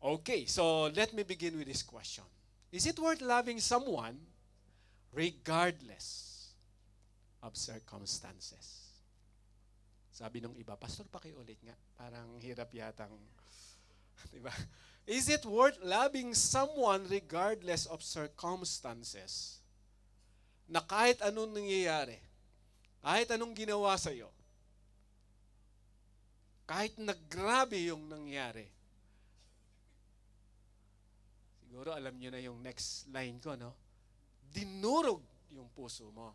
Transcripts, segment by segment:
Okay, so let me begin with this question. Is it worth loving someone regardless of circumstances? Sabi nung iba, Pastor, pakiulit nga. Parang hirap yatang, di ba? Is it worth loving someone regardless of circumstances? Na kahit anong nangyayari, kahit anong ginawa sa'yo, kahit naggrabe yung nangyari, siguro alam nyo na yung next line ko, no? Dinurog yung puso mo.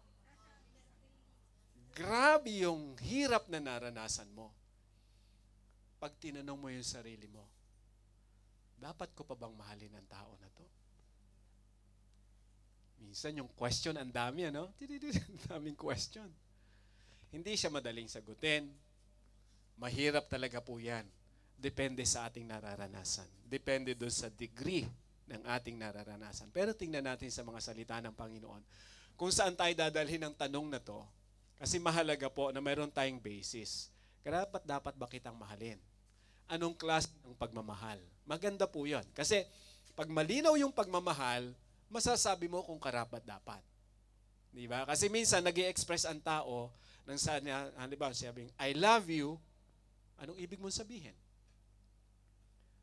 Grabe yung hirap na naranasan mo. Pag tinanong mo yung sarili mo, dapat ko pa bang mahalin ang tao na to? Minsan yung question, ang dami, ano? Ang daming question. Hindi siya madaling sagutin. Mahirap talaga po yan. Depende sa ating nararanasan. Depende doon sa degree ng ating nararanasan. Pero tingnan natin sa mga salita ng Panginoon kung saan tayo dadalhin ng tanong na to. Kasi mahalaga po na mayroon tayong basis. Dapat ba kitang mahalin? Anong klase ng pagmamahal? Maganda po yun. Kasi pag malinaw yung pagmamahal, masasabi mo kung karapat-dapat. Di ba? Kasi minsan nag-i-express ang tao ng sana, halimbawa sabing, I love you, anong ibig mong sabihin?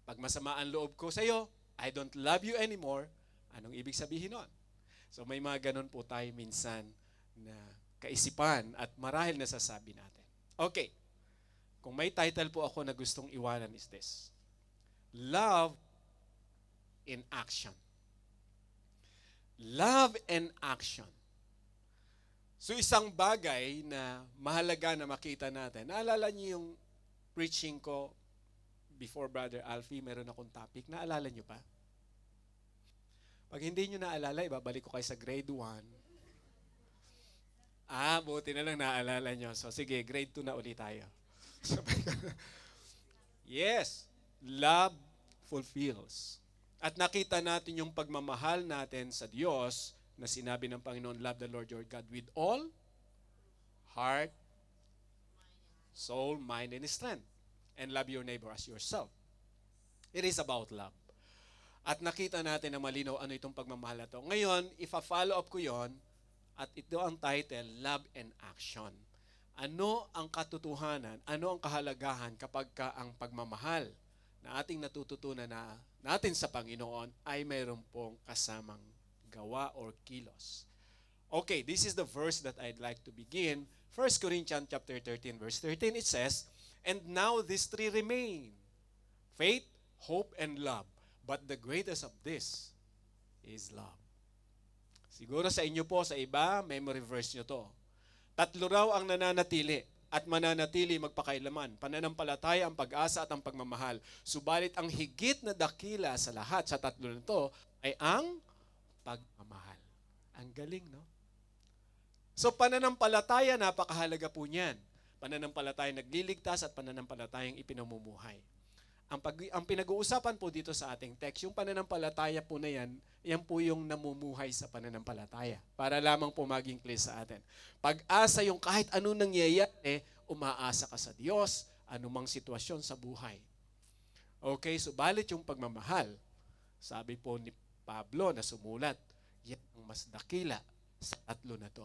Pag masama ang loob ko sa iyo, I don't love you anymore, anong ibig sabihin nun? So may mga ganun po tayo minsan na kaisipan at marahil nasasabi natin. Okay. Kung may title po ako na gustong iwanan is this. Love in action. Love and action. So isang bagay na mahalaga na makita natin. Naalala niyo yung preaching ko before Brother Alfie, meron akong topic. Naalala niyo pa? Pag hindi niyo naalala, ibabalik ko kayo sa grade 1. Buti na lang naalala niyo. So sige, grade 2 na ulit tayo. Yes, love fulfills. At nakita natin yung pagmamahal natin sa Diyos na sinabi ng Panginoon, love the Lord your God with all heart, soul, mind, and strength. And love your neighbor as yourself. It is about love. At nakita natin na malinaw ano itong pagmamahal na ito. Ngayon, ifa-follow up ko yon at ito ang title, Love and Action. Ano ang katotohanan, ano ang kahalagahan kapag ka ang pagmamahal na ating natututunan na natin sa Panginoon ay mayroon pong kasamang gawa or kilos. Okay, this is the verse that I'd like to begin. 1 Corinthians chapter 13, verse 13, it says, and now these three remain, faith, hope, and love. But the greatest of this is love. Siguro sa inyo po, sa iba, memory verse nyo to. Tatlo raw ang nananatili at mananatili magpakailaman. Pananampalataya, ang pag-asa at ang pagmamahal. Subalit ang higit na dakila sa lahat sa tatlo na to ay ang pagmamahal. Ang galing, no? So pananampalataya, napakahalaga po niyan. Pananampalataya nagliligtas at pananampalatayang ipinamumuhay. Ang pinag-uusapan po dito sa ating text, yung pananampalataya po na yan, yan po yung namumuhay sa pananampalataya. Para lamang po maging clear sa atin. Pag-asa yung kahit anong nangyayari, umaasa ka sa Diyos, anumang sitwasyon sa buhay. Okay, subalit yung pagmamahal, sabi po ni Pablo na sumulat, yan ang mas dakila sa tatlo na to.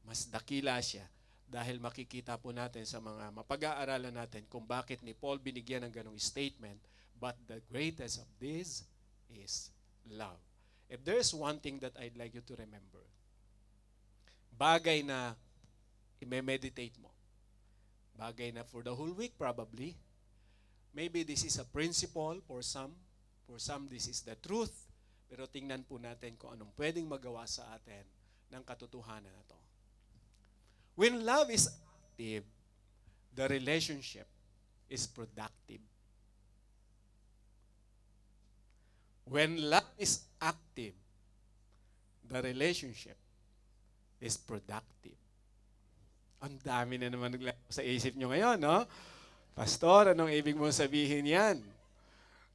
Mas dakila siya. Dahil makikita po natin sa mga mapag-aaralan natin kung bakit ni Paul binigyan ng ganong statement, but the greatest of this is love. If there's one thing that I'd like you to remember, bagay na i-meditate mo, bagay na for the whole week probably, maybe this is a principle for some this is the truth, pero tingnan po natin kung anong pwedeng magawa sa atin ng katotohanan na to. When love is active, the relationship is productive. When love is active, the relationship is productive. Ang dami na naman naglalaro sa isip nyo ngayon, no? Pastor, anong ibig mong sabihin yan?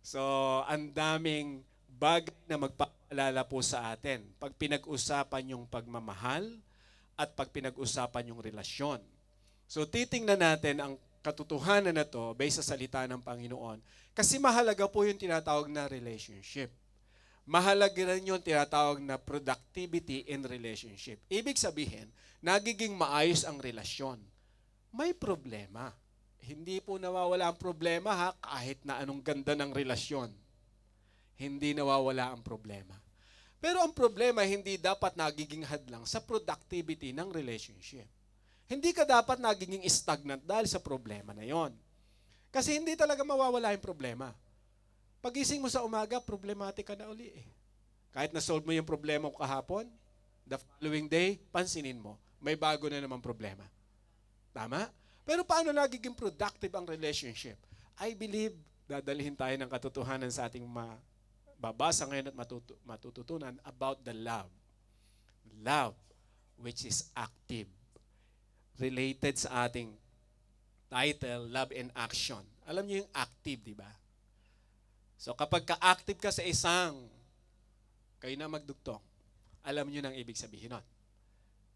So, ang daming bagay na magpapaalala po sa atin. Pag pinag-usapan yung pagmamahal, at pag pinag-usapan yung relasyon. So titingnan natin ang katotohanan na to based sa salita ng Panginoon. Kasi mahalaga po yung tinatawag na relationship. Mahalaga rin yung tinatawag na productivity in relationship. Ibig sabihin, nagiging maayos ang relasyon. May problema. Hindi po nawawala ang problema ha, kahit na anong ganda ng relasyon. Hindi nawawala ang problema. Pero ang problema, hindi dapat nagiging hadlang sa productivity ng relationship. Hindi ka dapat nagiging stagnant dahil sa problema na yon. Kasi hindi talaga mawawala yung problema. Pagising mo sa umaga, problematic ka na uli eh. Kahit na-solve mo yung problema ko kahapon, the following day, pansinin mo, may bago na naman problema. Tama? Pero paano nagiging productive ang relationship? I believe, dadalhin tayo ng katotohanan sa ating babasa ngayon at matututunan about the love. Love, which is active. Related sa ating title, Love in Action. Alam niyo yung active, di ba? So kapag ka-active ka sa isang, kayo na magdugtong, alam niyo nang ibig sabihin nun.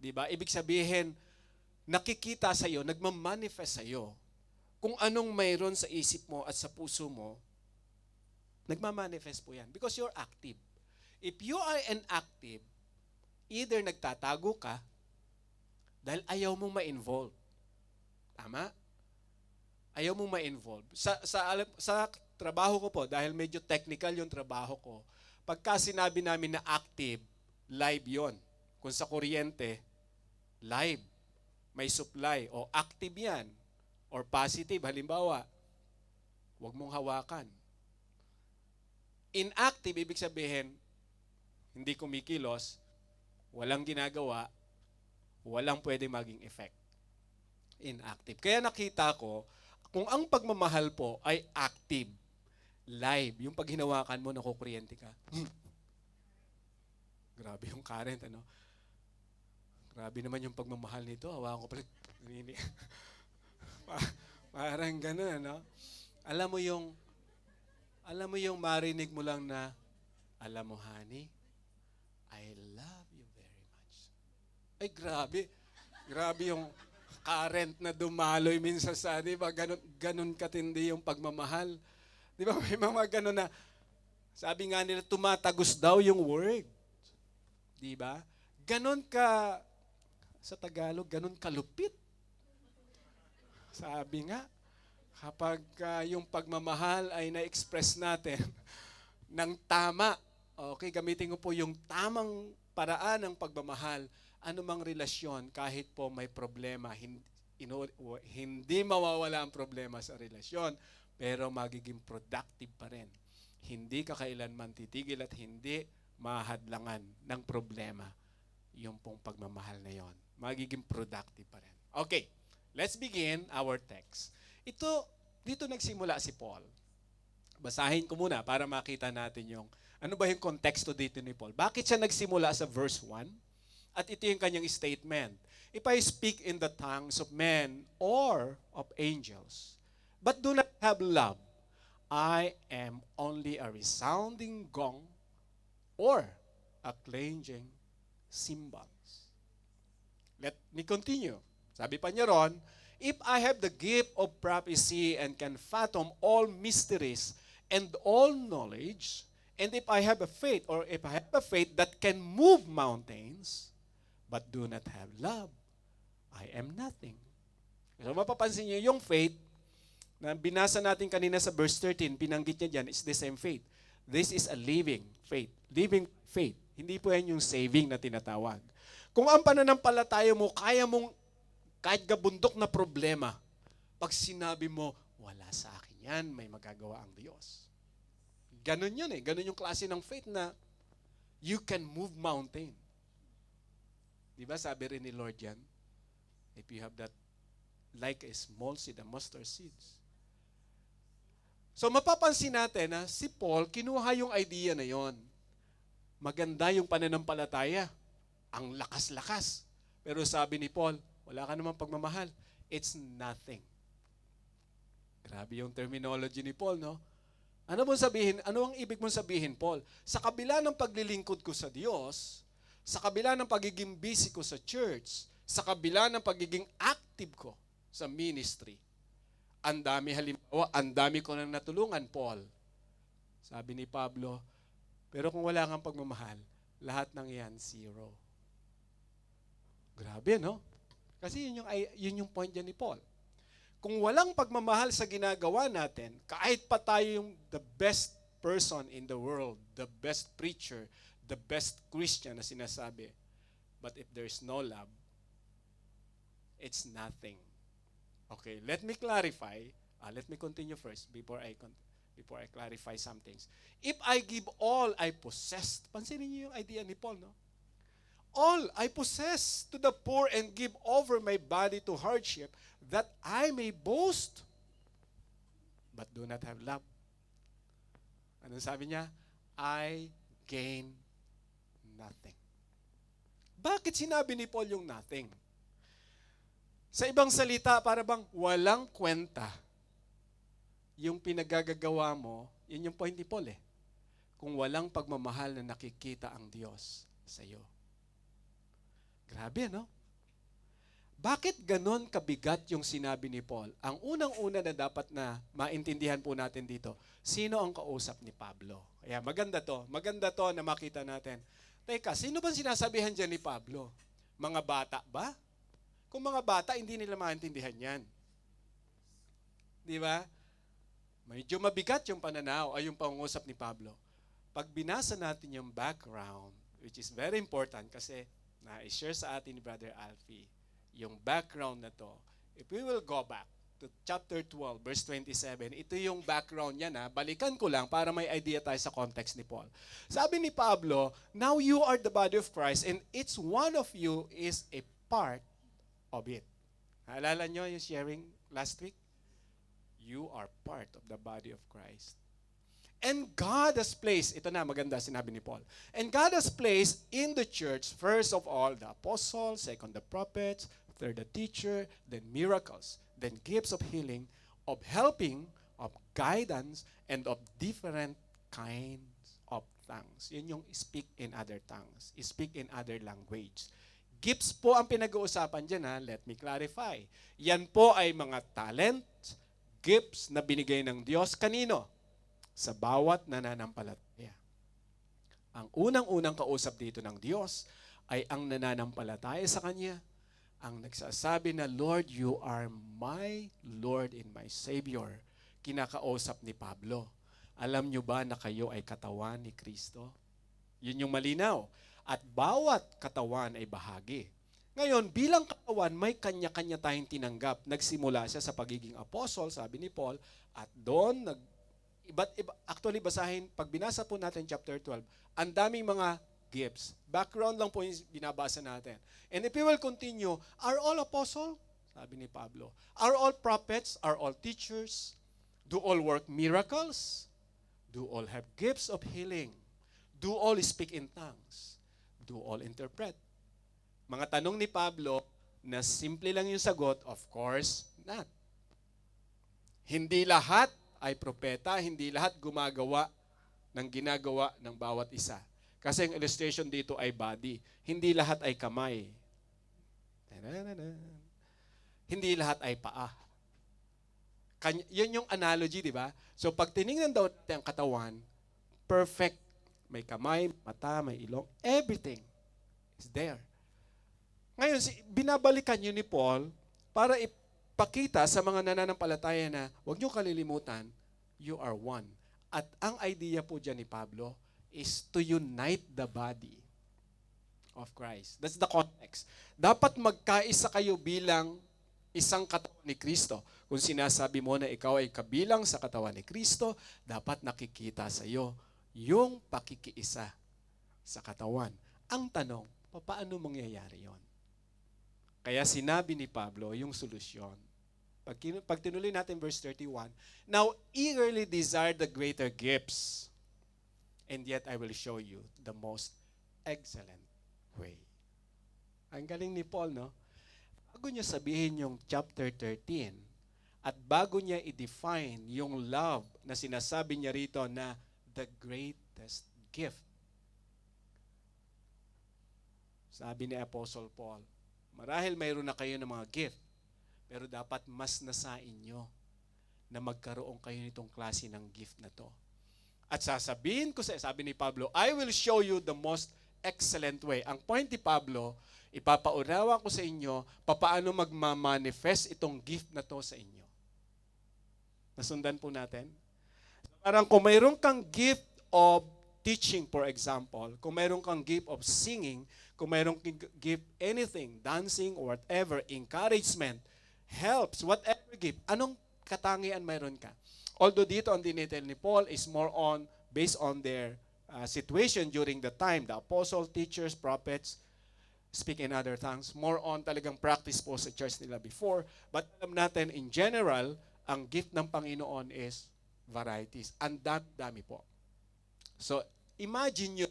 Di ba? Ibig sabihin, nakikita sa iyo, nagmamanifest sa iyo, kung anong mayroon sa isip mo at sa puso mo, nagmamanifest po yan. Because you're active. If you are inactive, either nagtatago ka, dahil ayaw mong ma-involve. Tama? Ayaw mong ma-involve. Sa trabaho ko po, dahil medyo technical yung trabaho ko, pagka sinabi namin na active, live yon. Kung sa kuryente, live. May supply. O active yan. Or positive, halimbawa, huwag mong hawakan. Inactive, ibig sabihin, hindi kumikilos, walang ginagawa, walang pwede maging effect. Inactive. Kaya nakita ko, kung ang pagmamahal po ay active, live, yung pag hinawakan mo, nakukuryente ka. Grabe yung current, ano? Grabe naman yung pagmamahal nito. Hawakan ko pala. Parang gano'n, ano? Alam mo yung marinig mo lang na, alam mo, honey, I love you very much. Ay, grabe. Grabe yung current na dumaloy minsan sa, di ba, ganun katindi yung pagmamahal. Di ba, may mga ganun na, sabi nga nila, tumatagos daw yung word. Di ba? Ganun ka, sa Tagalog, ganun kalupit. Sabi nga, kapag yung pagmamahal ay na-express natin ng tama, okay, gamitin ko po yung tamang paraan ng pagmamahal, anumang relasyon, kahit po may problema, hindi mawawala ang problema sa relasyon, pero magiging productive pa rin. Hindi ka kailanman titigil at hindi mahadlangan ng problema yung pong pagmamahal na yon. Magiging productive pa rin. Okay, let's begin our text. Dito nagsimula si Paul. Basahin ko muna para makita natin yung, ano ba yung konteksto dito ni Paul. Bakit siya nagsimula sa verse 1? At ito yung kanyang statement. If I speak in the tongues of men or of angels, but do not have love, I am only a resounding gong or a clanging cymbals. Let me continue. Sabi pa niya ron, if I have the gift of prophecy and can fathom all mysteries and all knowledge, and if I have a faith, or if I have a faith that can move mountains, but do not have love, I am nothing. So mapapansin niyo, yung faith na binasa natin kanina sa verse 13, pinanggit niya dyan, is the same faith. This is a living faith. Living faith. Hindi po yan yung saving na tinatawag. Kung ang pananampalataya mo, kaya mong kahit gabundok na problema, pag sinabi mo, wala sa akin yan, may magagawa ang Diyos. Ganon yun eh. Ganon yung klase ng faith na you can move mountain. Di ba sabi rin ni Lord yan? If you have that like a small seed, a mustard seeds. So mapapansin natin na si Paul, kinuha yung idea na yon. Maganda yung pananampalataya. Ang lakas-lakas. Pero sabi ni Paul, wala ka namang pagmamahal. It's nothing. Grabe yung terminology ni Paul, no? Ano ang ibig mong sabihin, Paul? Sa kabila ng paglilingkod ko sa Diyos, sa kabila ng pagiging busy ko sa church, sa kabila ng pagiging active ko sa ministry, Ang dami halimbawa, ang dami ko nang natulungan, Paul. Sabi ni Pablo, pero kung wala kang pagmamahal, lahat ng yan, zero. Grabe, no? Kasi yun yung point dyan ni Paul. Kung walang pagmamahal sa ginagawa natin, kahit pa tayo yung the best person in the world, the best preacher, the best Christian na sinasabi, but if there's no love, it's nothing. Okay, let me clarify. Let me continue first before I clarify some things. If I give all I possess, pansinin niyo yung idea ni Paul, no? All I possess to the poor and give over my body to hardship, that I may boast, but do not have love. Ano sabi niya? I gain nothing. Bakit sinabi ni Paul yung nothing? Sa ibang salita, para bang walang kwenta yung pinagagagawa mo, yun yung point ni Paul eh. Kung walang pagmamahal na nakikita ang Diyos sa iyo. Grabe, no? Bakit ganon kabigat yung sinabi ni Paul? Ang unang-una na dapat na maintindihan po natin dito, sino ang kausap ni Pablo? Kaya maganda to na makita natin. Teka, sino ba sinasabihan dyan ni Pablo? Mga bata ba? Kung mga bata, hindi nila maintindihan yan. Di ba? Medyo mabigat yung pananaw ay yung pangungusap ni Pablo. Pag binasa natin yung background, which is very important kasi na-share sa atin ni Brother Alfie, yung background na to, if we will go back to chapter 12, verse 27, ito yung background niya na, balikan ko lang para may idea tayo sa context ni Paul. Sabi ni Pablo, now you are the body of Christ and each one of you is a part of it. Naalala nyo yung sharing last week? You are part of the body of Christ. And God has placed, ito na maganda sinabi ni Paul, and God has placed in the church, first of all, the apostles, second the prophets, third the teacher, then miracles, then gifts of healing, of helping, of guidance, and of different kinds of tongues. Yun yung speak in other tongues, speak in other language. Gifts po ang pinag-uusapan dyan, ha? Let me clarify. Yan po ay mga talent, gifts na binigay ng Diyos. Kanino? Sa bawat nananampalataya. Ang unang-unang kausap dito ng Diyos ay ang nananampalataya sa Kanya. Ang nagsasabi na, Lord, you are my Lord and my Savior. Kinakausap ni Pablo. Alam nyo ba na kayo ay katawan ni Kristo? Yun yung malinaw. At bawat katawan ay bahagi. Ngayon, bilang katawan, may kanya-kanya tayong tinanggap. Nagsimula siya sa pagiging apostle, sabi ni Paul, at doon, actually, basahin, pag binasa po natin chapter 12, ang daming mga gifts. Background lang po yung binabasa natin. And if we will continue, are all apostle? Sabi ni Pablo. Are all prophets? Are all teachers? Do all work miracles? Do all have gifts of healing? Do all speak in tongues? Do all interpret? Mga tanong ni Pablo na simple lang yung sagot, of course not. Hindi lahat ay propeta, hindi lahat gumagawa ng ginagawa ng bawat isa. Kasi ang illustration dito ay body. Hindi lahat ay kamay. Hindi lahat ay paa. Yun yung analogy, di ba? So pag tinignan daw natin ang katawan, perfect. May kamay, mata, may ilong, everything is there. Ngayon, binabalikan yun ni Paul para ipakita sa mga nananampalataya na huwag niyo kalilimutan, you are one. At ang idea po dyan ni Pablo is to unite the body of Christ. That's the context. Dapat magkaisa kayo bilang isang katawan ni Kristo. Kung sinasabi mo na ikaw ay kabilang sa katawan ni Kristo, dapat nakikita sa iyo yung pakikiisa sa katawan. Ang tanong, paano mangyayari yon? Kaya sinabi ni Pablo yung solusyon. Pag tinuloy natin verse 31, now eagerly desire the greater gifts, and yet I will show you the most excellent way. Ang galing ni Paul, no? Bago niya sabihin yung chapter 13, at bago niya i-define yung love na sinasabi niya rito na the greatest gift. Sabi ni Apostle Paul, marahil mayroon na kayo ng mga gift, pero dapat mas nasa inyo na magkaroon kayo nitong klase ng gift na to. At sasabihin ko sabi ni Pablo, I will show you the most excellent way. Ang point ni Pablo, ipapaunawa ko sa inyo papaano magmamanifest itong gift na to sa inyo. Nasundan po natin? Parang kung mayroon kang gift of teaching, for example, kung mayroon kang gift of singing, kung mayroon kang gift anything, dancing or whatever, encouragement, helps, whatever gift, anong katangian mayroon ka? Although dito ang dinitel ni Paul is more on, based on their situation during the time, the apostle, teachers, prophets, speak in other tongues, more on talagang practice po sa church nila before. But alam natin, in general, ang gift ng Panginoon is varieties. Ang dami po. So, imagine nyo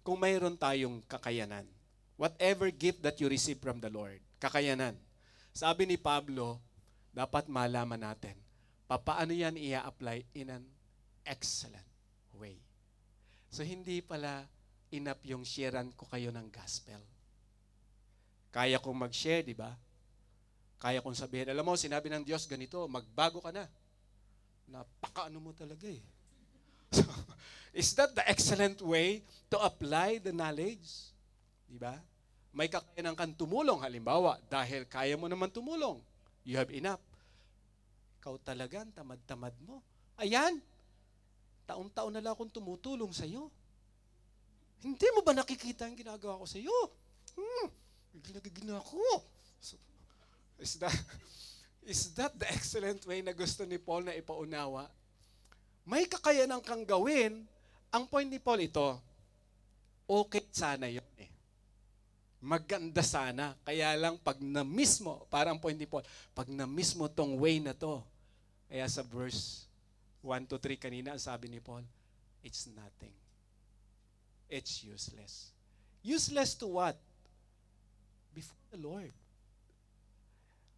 kung mayroon tayong kakayanan. Whatever gift that you receive from the Lord, kakayanan. Sabi ni Pablo, dapat malaman natin, paano yan i-apply in an excellent way. So, hindi pala enough yung sharean ko kayo ng gospel. Kaya kong mag-share, di ba? Kaya kong sabihin, alam mo, sinabi ng Diyos ganito, magbago ka na. Napaka-ano mo talaga eh. So, is that the excellent way to apply the knowledge? Di ba? May kakayanan kang tumulong, halimbawa, dahil kaya mo naman tumulong. You have enough. Ikaw talagang tamad-tamad mo. Ayan, taon-taon na lang akong tumutulong sa iyo. Hindi mo ba nakikita ang ginagawa ko sa iyo? Ginagagina ako. So, is that the excellent way na gusto ni Paul na ipaunawa? May kakayanan kang gawin. Ang point ni Paul ito, okay sana yun eh. Maganda sana. Kaya lang pag na-miss mo, parang point ni Paul, pag na-miss mo tong way na to, kaya sa verse 1 to 3 kanina, sabi ni Paul, it's nothing. It's useless. Useless to what? Before the Lord.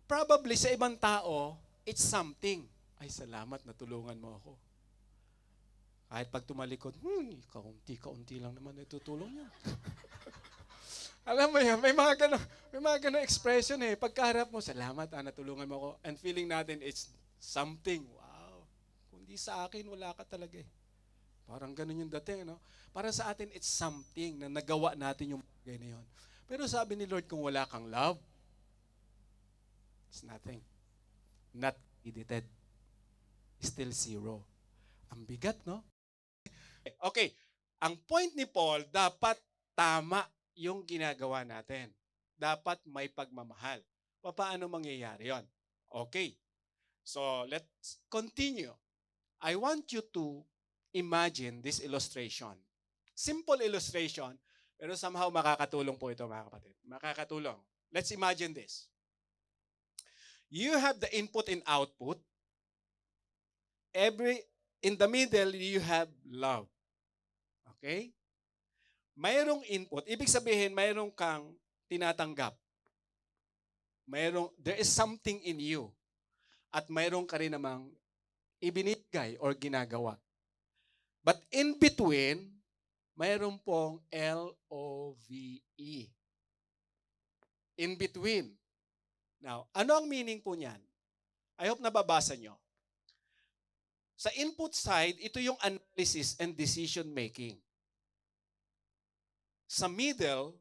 Probably sa ibang tao, it's something. Ay, salamat, natulungan mo ako. Kahit pag tumalikod, kaunti-kaunti lang naman itutulong niya. Alam mo yan, may mga ganong expression eh. Pagkaharap mo, salamat, natulungan mo ako. And feeling natin, it's something. Wow. Kundi sa akin, wala ka talaga eh. Parang ganun yung dating, no? Para sa atin, it's something na nagawa natin yung bagay na yun. Pero sabi ni Lord, kung wala kang love, it's nothing. Not credited. Still zero. Ang bigat, no? Okay. Ang point ni Paul, dapat tama yung ginagawa natin. Dapat may pagmamahal. Paano mangyayari yon? Okay. So, let's continue. I want you to imagine this illustration. Simple illustration, pero somehow makakatulong po ito, mga kapatid. Makakatulong. Let's imagine this. You have the input and output. In the middle, you have love. Okay? Mayroong input. Ibig sabihin, mayroong kang tinatanggap. There is something in you. At mayroong ka rin namang ibinigay or ginagawa. But in between, mayroon pong L-O-V-E. In between. Now, ano ang meaning po niyan? I hope nababasa nyo. Sa input side, ito yung analysis and decision making. Sa middle,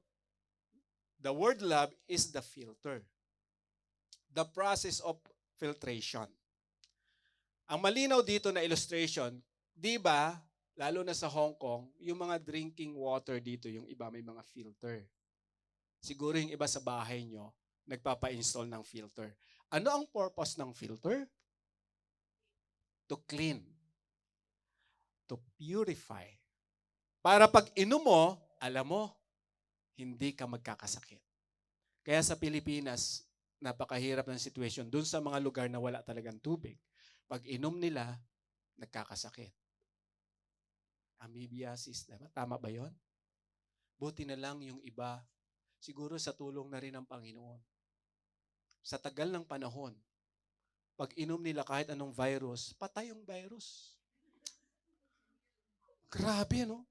the word love is the filter. The process of filtration. Ang malinaw dito na illustration, di ba, lalo na sa Hong Kong, yung mga drinking water dito, yung iba may mga filter. Siguro yung iba sa bahay nyo, nagpapa-install ng filter. Ano ang purpose ng filter? To clean. To purify. Para pag inom mo, alam mo, hindi ka magkakasakit. Kaya sa Pilipinas, napakahirap ng situation. Doon sa mga lugar na wala talagang tubig, pag inom nila, nagkakasakit. Amoebiasis, tama ba yon? Buti na lang yung iba, siguro sa tulong na rin ng Panginoon. Sa tagal ng panahon, pag inom nila kahit anong virus, patay yung virus. Grabe, no?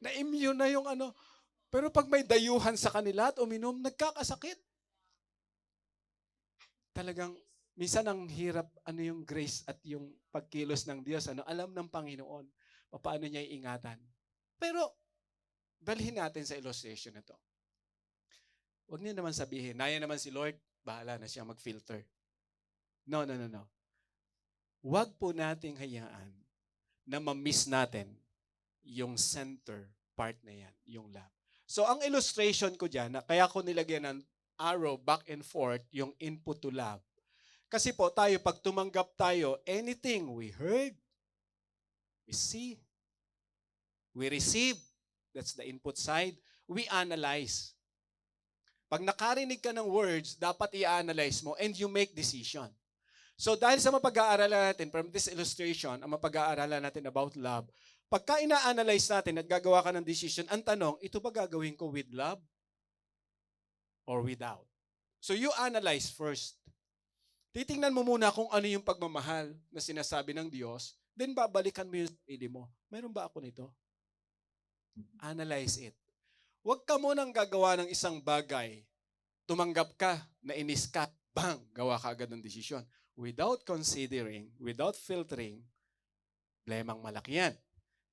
Na-immune na yung ano. Pero pag may dayuhan sa kanila at uminom, nagkakasakit. Talagang Minsan ang hirap, ano yung grace at yung pagkilos ng Diyos. Ano, alam ng Panginoon paano niya iingatan. Pero, dalhin natin sa illustration na to. Huwag niyo naman sabihin, naya naman si Lord, bahala na siya mag-filter. No, no, no, no. Huwag po nating hayaan na ma-miss natin yung center part na yan, yung love. So, ang illustration ko dyan, kaya ko nilagyan ng arrow back and forth, yung input to love. Kasi po tayo, pag tumanggap tayo, anything we heard, we see, we receive, that's the input side, we analyze. Pag nakarinig ka ng words, dapat i-analyze mo and you make decision. So dahil sa mapag-aaralan natin, from this illustration, ang mapag-aaralan natin about love, pagka ina-analyze natin at gagawa ka ng decision, ang tanong, ito ba gagawin ko with love or without? So you analyze first. Titingnan mo muna kung ano yung pagmamahal na sinasabi ng Diyos, then babalikan mo yung sarili mo. Mayroon ba ako nito? Analyze it. Huwag ka munang gagawa ng isang bagay. Tumanggap ka, nainis ka, bang, gawa ka agad ng desisyon. Without considering, without filtering, problemang malaki yan.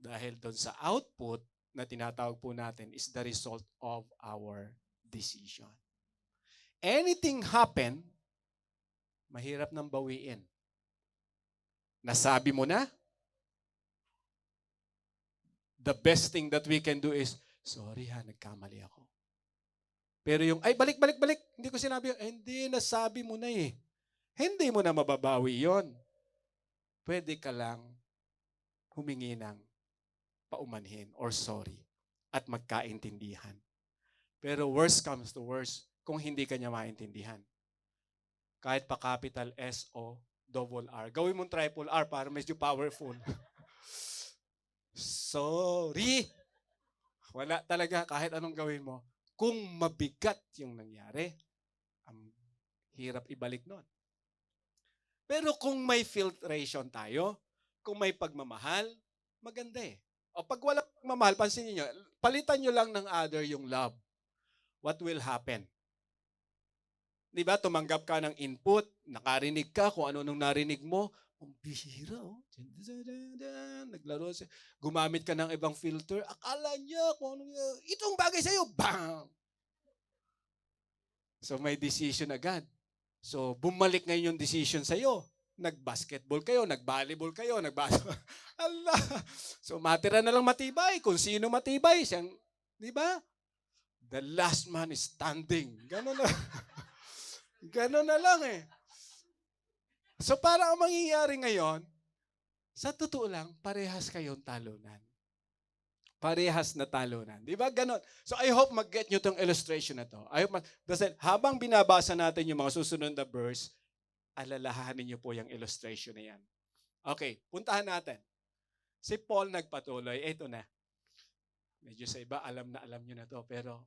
Dahil doon sa output na tinatawag po natin is the result of our decision. Anything happen, mahirap nang bawiin. Nasabi mo na, the best thing that we can do is, sorry ha, nagkamali ako. Pero yung, ay, balik, hindi ko sinabi yun. Hindi, nasabi mo na eh. Hindi mo na mababawi yon. Pwede ka lang humingi ng paumanhin or sorry at magkaintindihan. Pero worst comes to worst kung hindi ka niya maintindihan. Kahit pa capital S o double R. Gawin mong triple R para medyo powerful. Sorry. Wala talaga kahit anong gawin mo. Kung mabigat yung nangyari, ang hirap ibalik nun. Pero kung may filtration tayo, kung may pagmamahal, maganda eh. O pag walang pagmamahal, pansinin nyo, palitan nyo lang ng other yung love. What will happen? Di ba, tumanggap ka ng input, nakarinig ka kung ano nung narinig mo, ang bihira, oh. Naglaro siya. Gumamit ka ng ibang filter, akala niya kung ano, itong bagay sa'yo, bang! So may decision agad. So bumalik ngayon yung decision sa'yo. Nag-basketball kayo, nag-volleyball kayo, Allah! So matira na lang matibay. Kung sino matibay, siyang, di ba? The last man is standing. Ganon na. Ganon na lang eh. So para ang mangyayari ngayon, sa totoo lang, parehas kayong talunan. Parehas na talunan. Di ba? Ganon. So I hope mag-get nyo itong illustration na to. I hope habang binabasa natin yung mga susunod na verse, alalahanin nyo po yung illustration na yan. Okay, puntahan natin. Si Paul nagpatuloy. Ito na. Medyo sa iba, alam nyo na to. Pero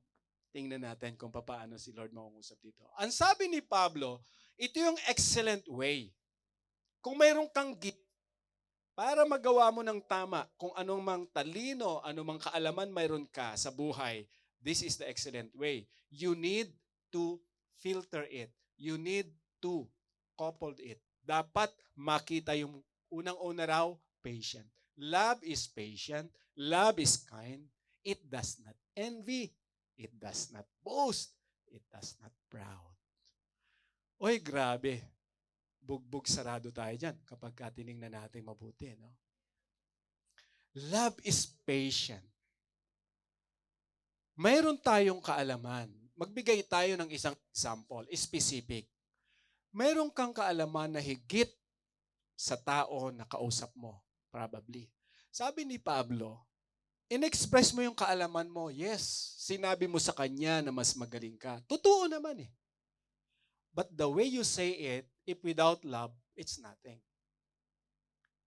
tingnan natin kung paano si Lord mangungusap dito. Ang sabi ni Pablo, ito yung excellent way. Kung mayroon kang gift, para magawa mo ng tama, kung anong mang talino, anong mang kaalaman mayroon ka sa buhay, this is the excellent way. You need to filter it. You need to couple it. Dapat makita yung unang-una raw, patient. Love is patient. Love is kind. It does not envy. It does not boast. It does not proud. Oy, grabe. Bugbog sarado tayo dyan kapag tinignan natin mabuti. No? Love is patient. Mayroon tayong kaalaman. Magbigay tayo ng isang example, specific. Mayroon kang kaalaman na higit sa tao na kausap mo, probably. Sabi ni Pablo, in-express mo yung kaalaman mo. Yes, sinabi mo sa kanya na mas magaling ka. Totoo naman eh. But the way you say it, if without love, it's nothing.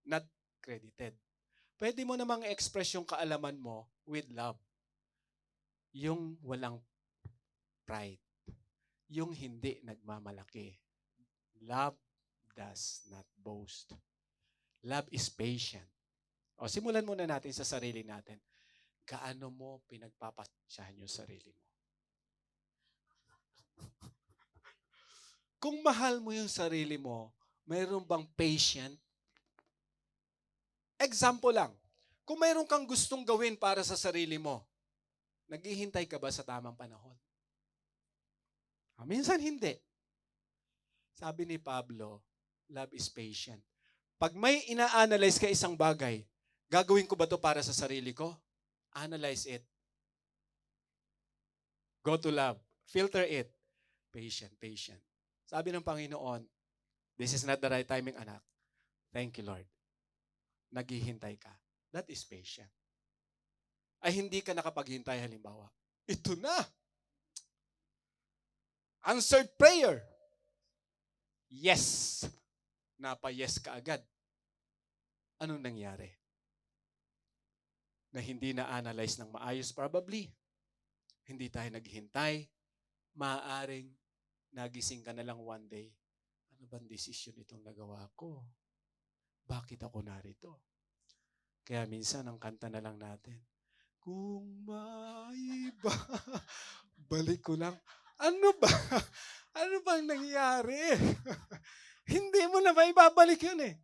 Not credited. Pwede mo namang express yung kaalaman mo with love. Yung walang pride. Yung hindi nagmamalaki. Love does not boast. Love is patient. O, simulan muna natin sa sarili natin. Gaano mo pinagpapasyahan yung sarili mo? Kung mahal mo yung sarili mo, mayroon bang patient? Example lang. Kung mayroon kang gustong gawin para sa sarili mo, naghihintay ka ba sa tamang panahon? Minsan hindi. Sabi ni Pablo, love is patient. Pag may ina-analyze ka isang bagay, gagawin ko ba to para sa sarili ko? Analyze it. Go to love. Filter it. Patient, patient. Sabi ng Panginoon, this is not the right timing, anak. Thank you, Lord. Naghihintay ka. That is patient. Ay hindi ka nakapaghintay halimbawa. Ito na. Answered prayer. Yes. Napa-yes ka agad. Anong nangyari? Na hindi na-analyze ng maayos probably. Hindi tayo naghintay. Maaaring nagising ka na lang one day. Ano bang desisyon itong nagawa ko? Bakit ako narito? Kaya minsan ang kanta na lang natin, kung maiba, balik ko lang. Ano ba? Ano bang nangyari? Hindi mo na maibabalik yun eh.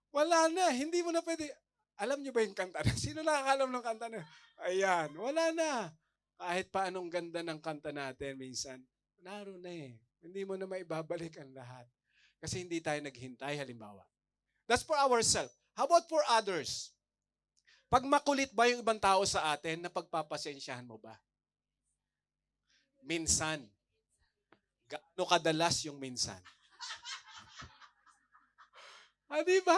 Wala na. Hindi mo na pwede. Alam niyo ba yung kanta na? Sino nakakalam ng kanta na? Ayan. Wala na. Kahit pa anong ganda ng kanta natin minsan, naroon na eh. Hindi mo na maibabalik ang lahat. Kasi hindi tayo naghintay halimbawa. That's for ourselves. How about for others? Pag makulit ba yung ibang tao sa atin, napagpapasensyahan mo ba? Minsan. Gaano kadalas yung minsan? Di ba?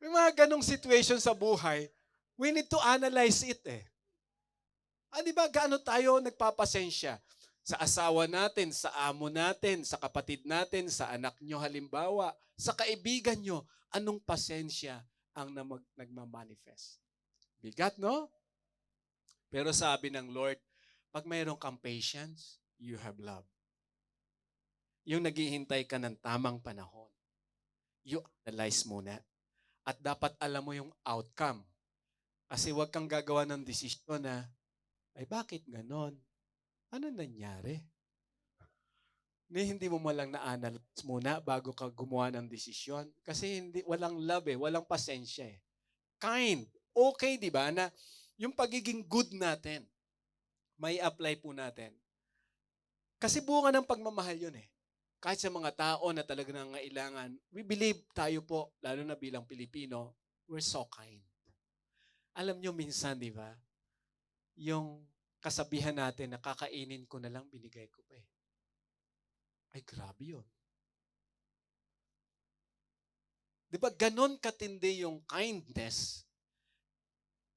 May mga ganong situation sa buhay, we need to analyze it eh. Di ba, gaano tayo nagpapasensya? Sa asawa natin, sa amo natin, sa kapatid natin, sa anak nyo halimbawa, sa kaibigan nyo, anong pasensya ang nagmamanifest? Bigat, no? Pero sabi ng Lord, pag mayroon kang patience, you have love. Yung naghihintay ka ng tamang panahon. You analyze muna. At dapat alam mo yung outcome. Kasi huwag kang gagawa ng desisyon na, ay bakit ganon? Ano nangyari? Hindi mo malang na-analyze muna bago ka gumawa ng desisyon. Kasi walang love eh, walang pasensya eh. Kind. Okay, di ba? Na yung pagiging good natin, may apply po natin. Kasi bunga ng pagmamahal yun eh. Kahit sa mga tao na talaga nangangailangan, we believe tayo po, lalo na bilang Pilipino, we're so kind. Alam nyo minsan, di ba? Yung kasabihan natin na kakainin ko na lang, binigay ko pa eh. Ay, grabe yun. Di ba, ganon katindi yung kindness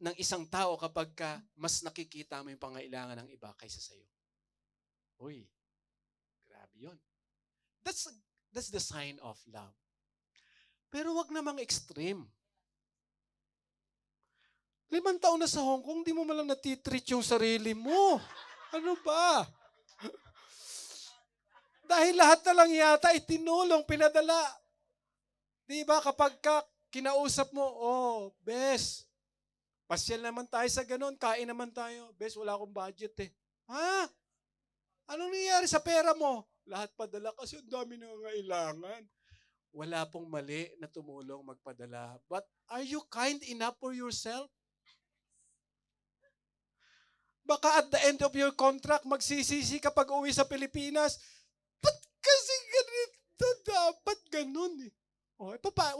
ng isang tao kapag mas nakikita mo yung pangailangan ng iba kaysa sa'yo. Uy, grabe yun. That's the sign of love. Pero wag namang extreme. 5 taon na sa Hong Kong, di mo malang natitreat yung sarili mo. Ano ba? Dahil lahat na lang yata itinulong, pinadala. Di ba kapag kinausap mo, bes, pasyal naman tayo sa ganun, kain naman tayo. Bes, wala akong budget eh. Ha? Anong nangyayari sa pera mo? Lahat padala kasi ang dami nangangailangan. Wala pong mali na tumulong magpadala. But are you kind enough for yourself? Baka at the end of your contract, magsisisi ka pag uwi sa Pilipinas. Ba't kasi ganito? Dapat ganun eh.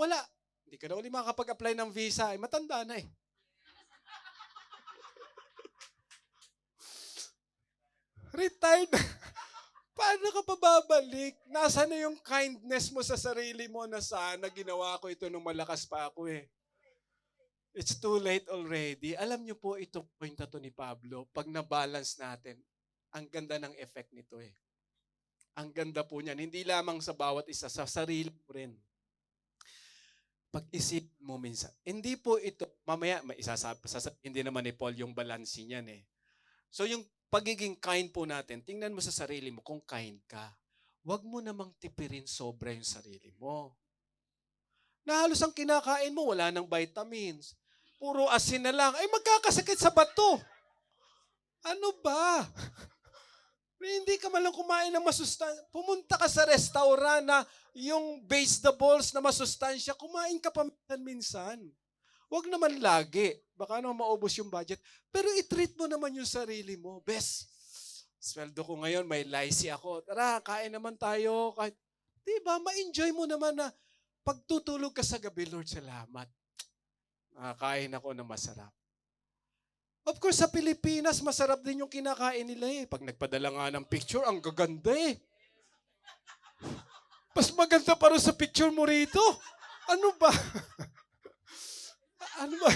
Wala. Hindi ka na uli makakapag-apply ng visa. Matanda na eh. Retired. Paano ka pa babalik? Nasaan na yung kindness mo sa sarili mo na sana ginawa ko ito nung malakas pa ako eh. It's too late already. Alam niyo po itong point na to ni Pablo, pag na-balance natin, ang ganda ng effect nito eh. Ang ganda po niyan. Hindi lamang sa bawat isa, sa sarili mo rin. Pag-isip mo minsan. Hindi po ito, mamaya, hindi naman ni Paul yung balance niyan eh. So yung pagiging kind po natin, tingnan mo sa sarili mo kung kind ka. Huwag mo namang tipirin sobra yung sarili mo. Na halos ang kinakain mo, wala nang vitamins. Puro asin na lang. Ay, magkakasakit sa bato. Ano ba? Hindi ka man lang kumain ng masustansya. Pumunta ka sa restaurant na yung vegetables na masustansya, kumain ka pa minsan-minsan. Huwag naman lagi. Baka naman maubos yung budget. Pero i-treat mo naman yung sarili mo. Bes, sweldo ko ngayon, may lycee ako. Tara, kain naman tayo. Kahit, diba, ma-enjoy mo naman na pagtutulog ka sa gabi, Lord, salamat. Kain ako na masarap. Of course, sa Pilipinas, masarap din yung kinakain nila eh. Pag nagpadala nga ng picture, ang gaganda eh. Mas maganda pa rin sa picture mo rito. Ano ba? Ano ba?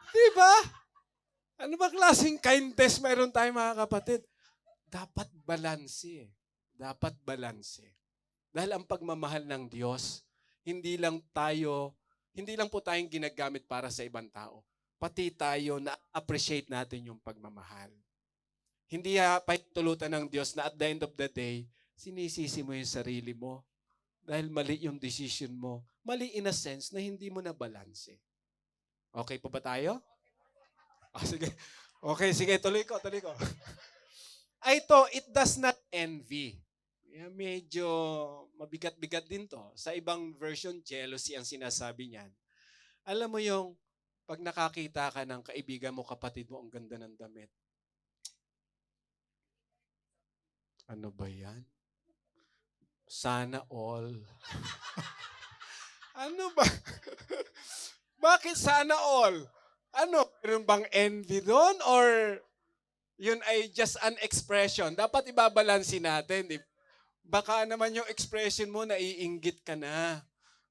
Diba? Ano ba klaseng kindness mayroon tayo mga kapatid? Dapat balanse eh. Dapat balanse. Dahil ang pagmamahal ng Diyos, hindi lang po tayong ginagamit para sa ibang tao. Pati tayo na appreciate natin yung pagmamahal. Hindi paitulutan ng Diyos na at the end of the day, sinisisi mo yung sarili mo dahil mali yung decision mo. Mali in a sense na hindi mo na balanse. Okay po ba tayo? Sige. Okay, sige, tuloy ko. Ito, it does not envy. Medyo mabigat-bigat din to. Sa ibang version, jealousy ang sinasabi niyan. Alam mo yung pag nakakita ka ng kaibigan mo, kapatid mo, ang ganda ng damit. Ano ba yan? Sana all. Ano ba? Bakit sana all? Ano? Meron bang envy doon? Or yun ay just an expression? Dapat ibabalansin natin. Baka naman yung expression mo, naiinggit ka na.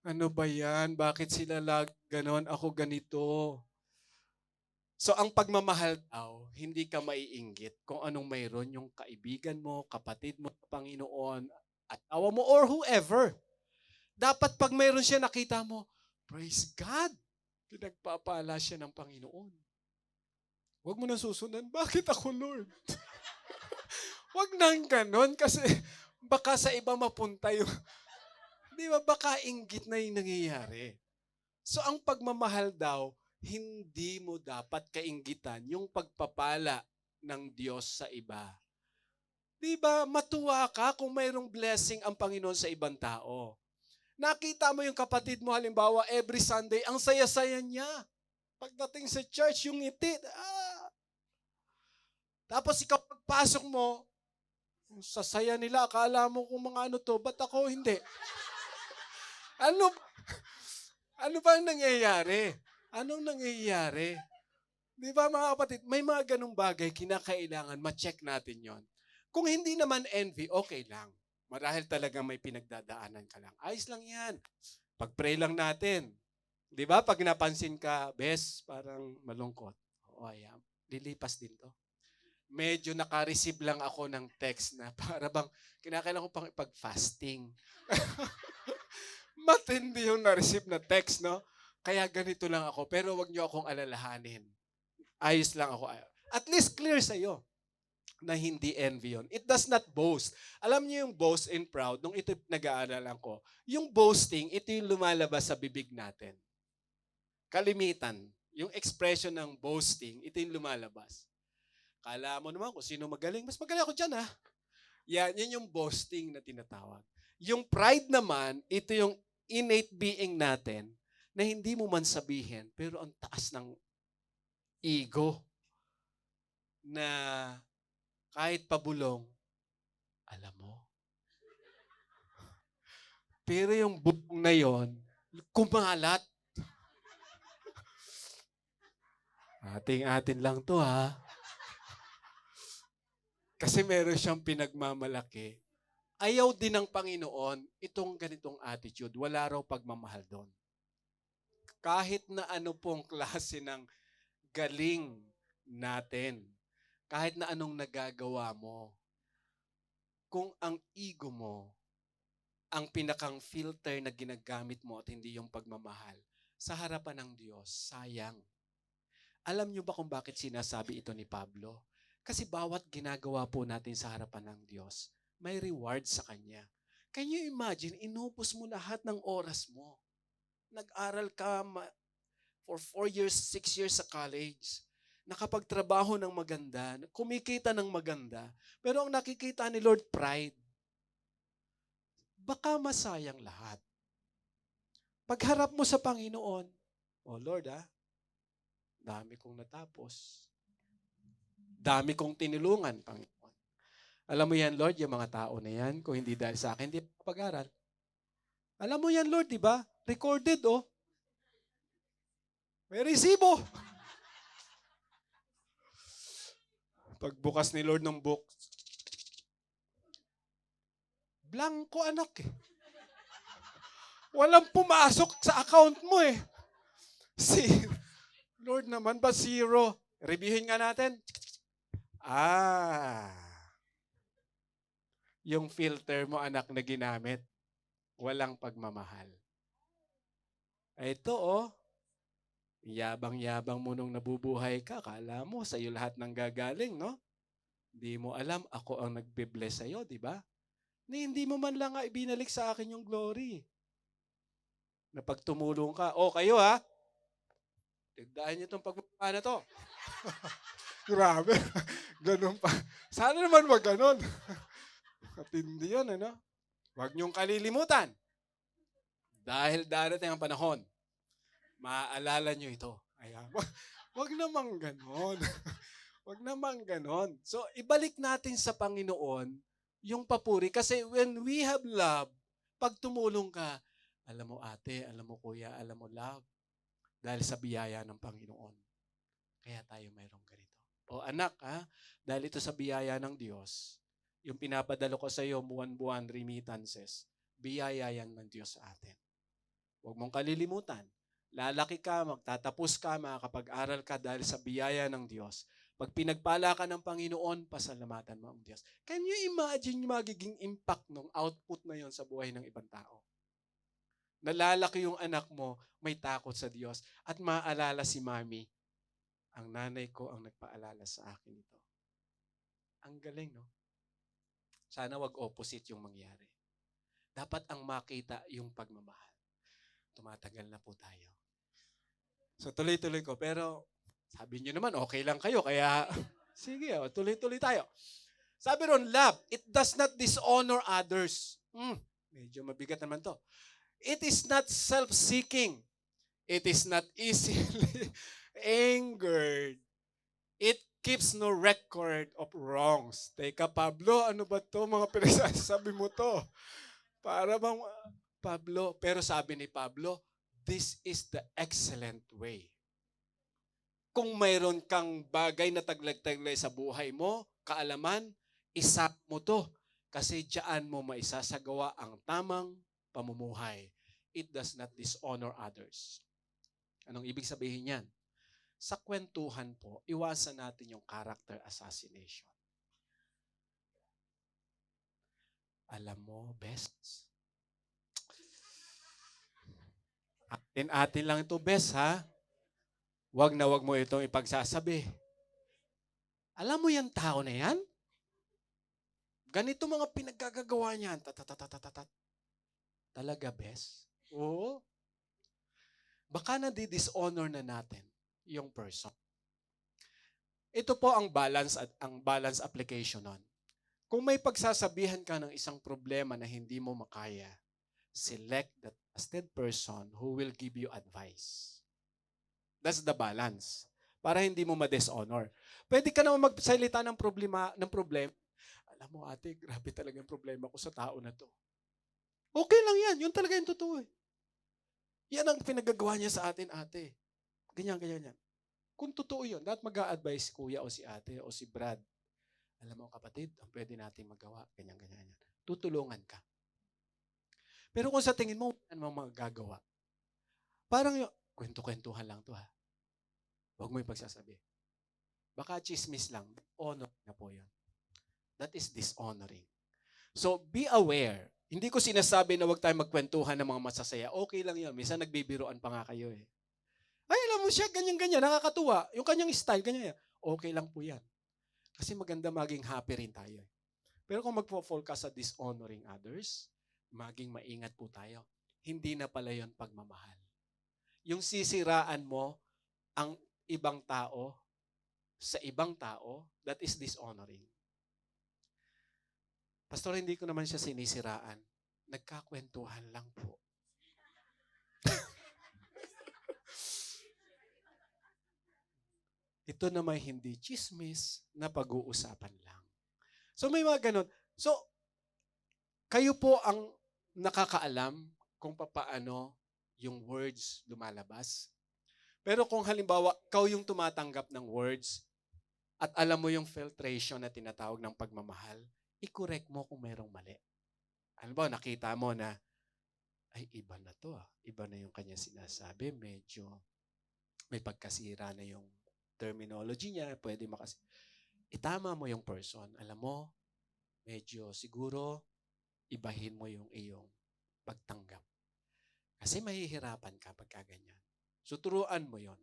Ano ba yan? Bakit sila ganon? Ako ganito. So ang pagmamahal daw, hindi ka maiinggit kung anong mayroon yung kaibigan mo, kapatid mo, Panginoon, at awa mo, or whoever. Dapat pag mayroon siya, nakita mo, praise God, pinagpapala siya ng Panginoon. Huwag mo na susundan, bakit ako, Lord? Huwag nang ganon kasi baka sa iba mapunta yung, di ba, baka inggit na yung nangyayari. So ang pagmamahal daw, hindi mo dapat kainggitan yung pagpapala ng Diyos sa iba. Di ba, matuwa ka kung mayroong blessing ang Panginoon sa ibang tao. Nakita mo yung kapatid mo, halimbawa, every Sunday, ang saya-saya niya. Pagdating sa church, yung ngiti. Tapos ikaw pagpasok mo, sa saya nila, akala mo kung mga ano to, ba't ako hindi? Ano ba ang nangyayari? Anong nangyayari? Di ba mga kapatid, may mga ganong bagay, kinakailangan, ma-check natin yon. Kung hindi naman envy, okay lang. Marahil talaga may pinagdadaanan ka lang. Ayos lang yan. Pag-pray lang natin. Di ba? Pag napansin ka, bes, parang malungkot. O ayan, lilipas din to. Medyo naka-receive lang ako ng text na para bang kinakailangan ko pang ipag-fasting. Matindi yung na-receive na text, no? Kaya ganito lang ako, pero wag niyo akong alalahanin. Ayos lang ako. At least clear sa'yo na hindi envy yun. It does not boast. Alam niyo yung boast and proud, nung ito nag-aaralan ko, yung boasting, ito yung lumalabas sa bibig natin. Kalimitan, yung expression ng boasting, ito yung lumalabas. Kala mo naman kung sino magaling, mas magaling ako dyan ha. Yan yung boasting na tinatawag. Yung pride naman, ito yung innate being natin na hindi mo man sabihin, pero ang taas ng ego na kahit pabulong, alam mo. Pero yung bubong na yon, kumalat. Ating-atin lang to ha. Kasi meron siyang pinagmamalaki. Ayaw din ng Panginoon itong ganitong attitude. Wala raw pagmamahal doon. Kahit na ano pong klase ng galing natin, kahit na anong nagagawa mo, kung ang ego mo, ang pinakang filter na ginagamit mo at hindi yung pagmamahal, sa harapan ng Diyos, sayang. Alam niyo ba kung bakit sinasabi ito ni Pablo? Kasi bawat ginagawa po natin sa harapan ng Diyos, may reward sa Kanya. Can you imagine, inubos mo lahat ng oras mo. Nag-aral ka for 4 years, 6 years sa college. nakapagtrabaho ng maganda, kumikita ng maganda, pero ang nakikita ni Lord, pride. Baka masayang lahat. Pagharap mo sa Panginoon, oh Lord dami kong natapos. Dami kong tinulungan, Panginoon. Alam mo yan, Lord, yung mga tao na yan, kung hindi dahil sa akin, hindi makapag-aral. Alam mo yan, Lord, di ba? Recorded, oh. May resibo. Pagbukas ni Lord ng book, blanco anak eh. Walang pumasok sa account mo eh. Si Lord naman ba zero? Reviewin nga natin. Yung filter mo anak na ginamit, walang pagmamahal. Ito yabang-yabang mo nung nabubuhay ka, kala mo sa'yo lahat ng gagaling, no? Hindi mo alam, ako ang nagbe-bless sa'yo, di ba? Hindi mo man lang ibinalik sa akin yung glory. Na pag tumulong ka, kayo tigdaan niyo itong pagmamahal na to. Grabe, ganun pa. Sana naman wag ganun. Katindi yun, ano? Huwag niyong kalilimutan. Dahil darating ang panahon, maaalala niyo ito. Wag namang ganon. Wag namang ganon. So, ibalik natin sa Panginoon yung papuri. Kasi when we have love, pag tumulong ka, alam mo ate, alam mo kuya, alam mo love, dahil sa biyaya ng Panginoon. Kaya tayo mayroong ganito. O anak, dahil ito sa biyaya ng Diyos, yung pinapadalo ko sa iyo, buwan-buwan remittances, biyaya yan ng Diyos sa atin. Huwag mong kalilimutan. Lalaki ka, magtatapos ka, makakapag-aral ka dahil sa biyaya ng Diyos. Pag pinagpala ka ng Panginoon, pasalamatan mo ang Diyos. Can you imagine yung magiging impact ng output na yon sa buhay ng ibang tao? Nalalaki yung anak mo, may takot sa Diyos. At maaalala si Mami, ang nanay ko ang nagpaalala sa akin ito. Ang galing, no? Sana wag opposite yung mangyari. Dapat ang makita yung pagmamahal. Tumatagal na po tayo. So tuloy-tuloy ko. Pero sabi niyo naman, okay lang kayo. Kaya sige, tuloy-tuloy tayo. Sabi ron, love, it does not dishonor others. Medyo mabigat naman to. It is not self-seeking. It is not easily angered. It keeps no record of wrongs. Teka, Pablo, ano ba to? Mga pinagsasabi mo to. Para bang, Pablo, pero sabi ni Pablo, this is the excellent way. Kung mayroon kang bagay na taglag-taglay sa buhay mo, kaalaman, isap mo to. Kasi diyan mo maisasagawa ang tamang pamumuhay. It does not dishonor others. Anong ibig sabihin yan? Sa kwentuhan po, iwasan natin yung character assassination. Alam mo, best. Atin lang ito, best, ha? Wag na wag mo itong ipagsasabi. Alam mo yung tao na yan? Ganito mga pinaggagawa niyan. Talaga, best? Oo. Baka na-dishonor na natin yung person. Ito po ang balance application nun. Kung may pagsasabihan ka ng isang problema na hindi mo makaya, select the trusted person who will give you advice. That's the balance. Para hindi mo ma-dishonor. Pwede ka naman magsalita ng problema. Alam mo ate, grabe talaga yung problema ko sa tao na to. Okay lang yan. Yun talaga yung totoo eh. Yan ang pinagagawa niya sa atin, ate. Ganyan yan. Kung totoo yun, dapat mag-a-advise si kuya o si ate o si Brad. Alam mo kapatid, ang pwede natin magawa, ganyan. Tutulungan ka. Pero kung sa tingin mo, ano mang magagawa? Parang yung, kwento-kwentuhan lang to ha. Huwag mo yung pagsasabi. Baka chismis lang. Honor na po yun. That is dishonoring. So, be aware. Hindi ko sinasabi na huwag tayo magkwentuhan ng mga masasaya. Okay lang yun. Minsan nagbibiroan pa nga kayo eh. Ay, alam mo siya, ganyan-ganyan, nakakatuwa. Yung kanyang style, ganyan. Okay lang po yan. Kasi maganda maging happy rin tayo. Pero kung magpo-fall ka sa dishonoring others, maging maingat po tayo. Hindi na pala yun pagmamahal. Yung sisiraan mo ang ibang tao, sa ibang tao, that is dishonoring. Pastor, hindi ko naman siya sinisiraan. Nagkakwentuhan lang po. Ito naman hindi chismis na pag-uusapan lang. So may mga ganun. So, kayo po ang nakakaalam kung paano yung words lumalabas. Pero kung halimbawa, ikaw yung tumatanggap ng words at alam mo yung filtration na tinatawag ng pagmamahal, i-correct mo kung mayroong mali. Ano ba, nakita mo na, ay iba na to ah. Iba na yung kanya sinasabi. Medyo may pagkasira na yung terminology niya. Pwede itama mo yung person. Alam mo, medyo siguro ibahin mo yung iyong pagtanggap. Kasi mahihirapan ka pagka ganyan. So, turuan mo yon.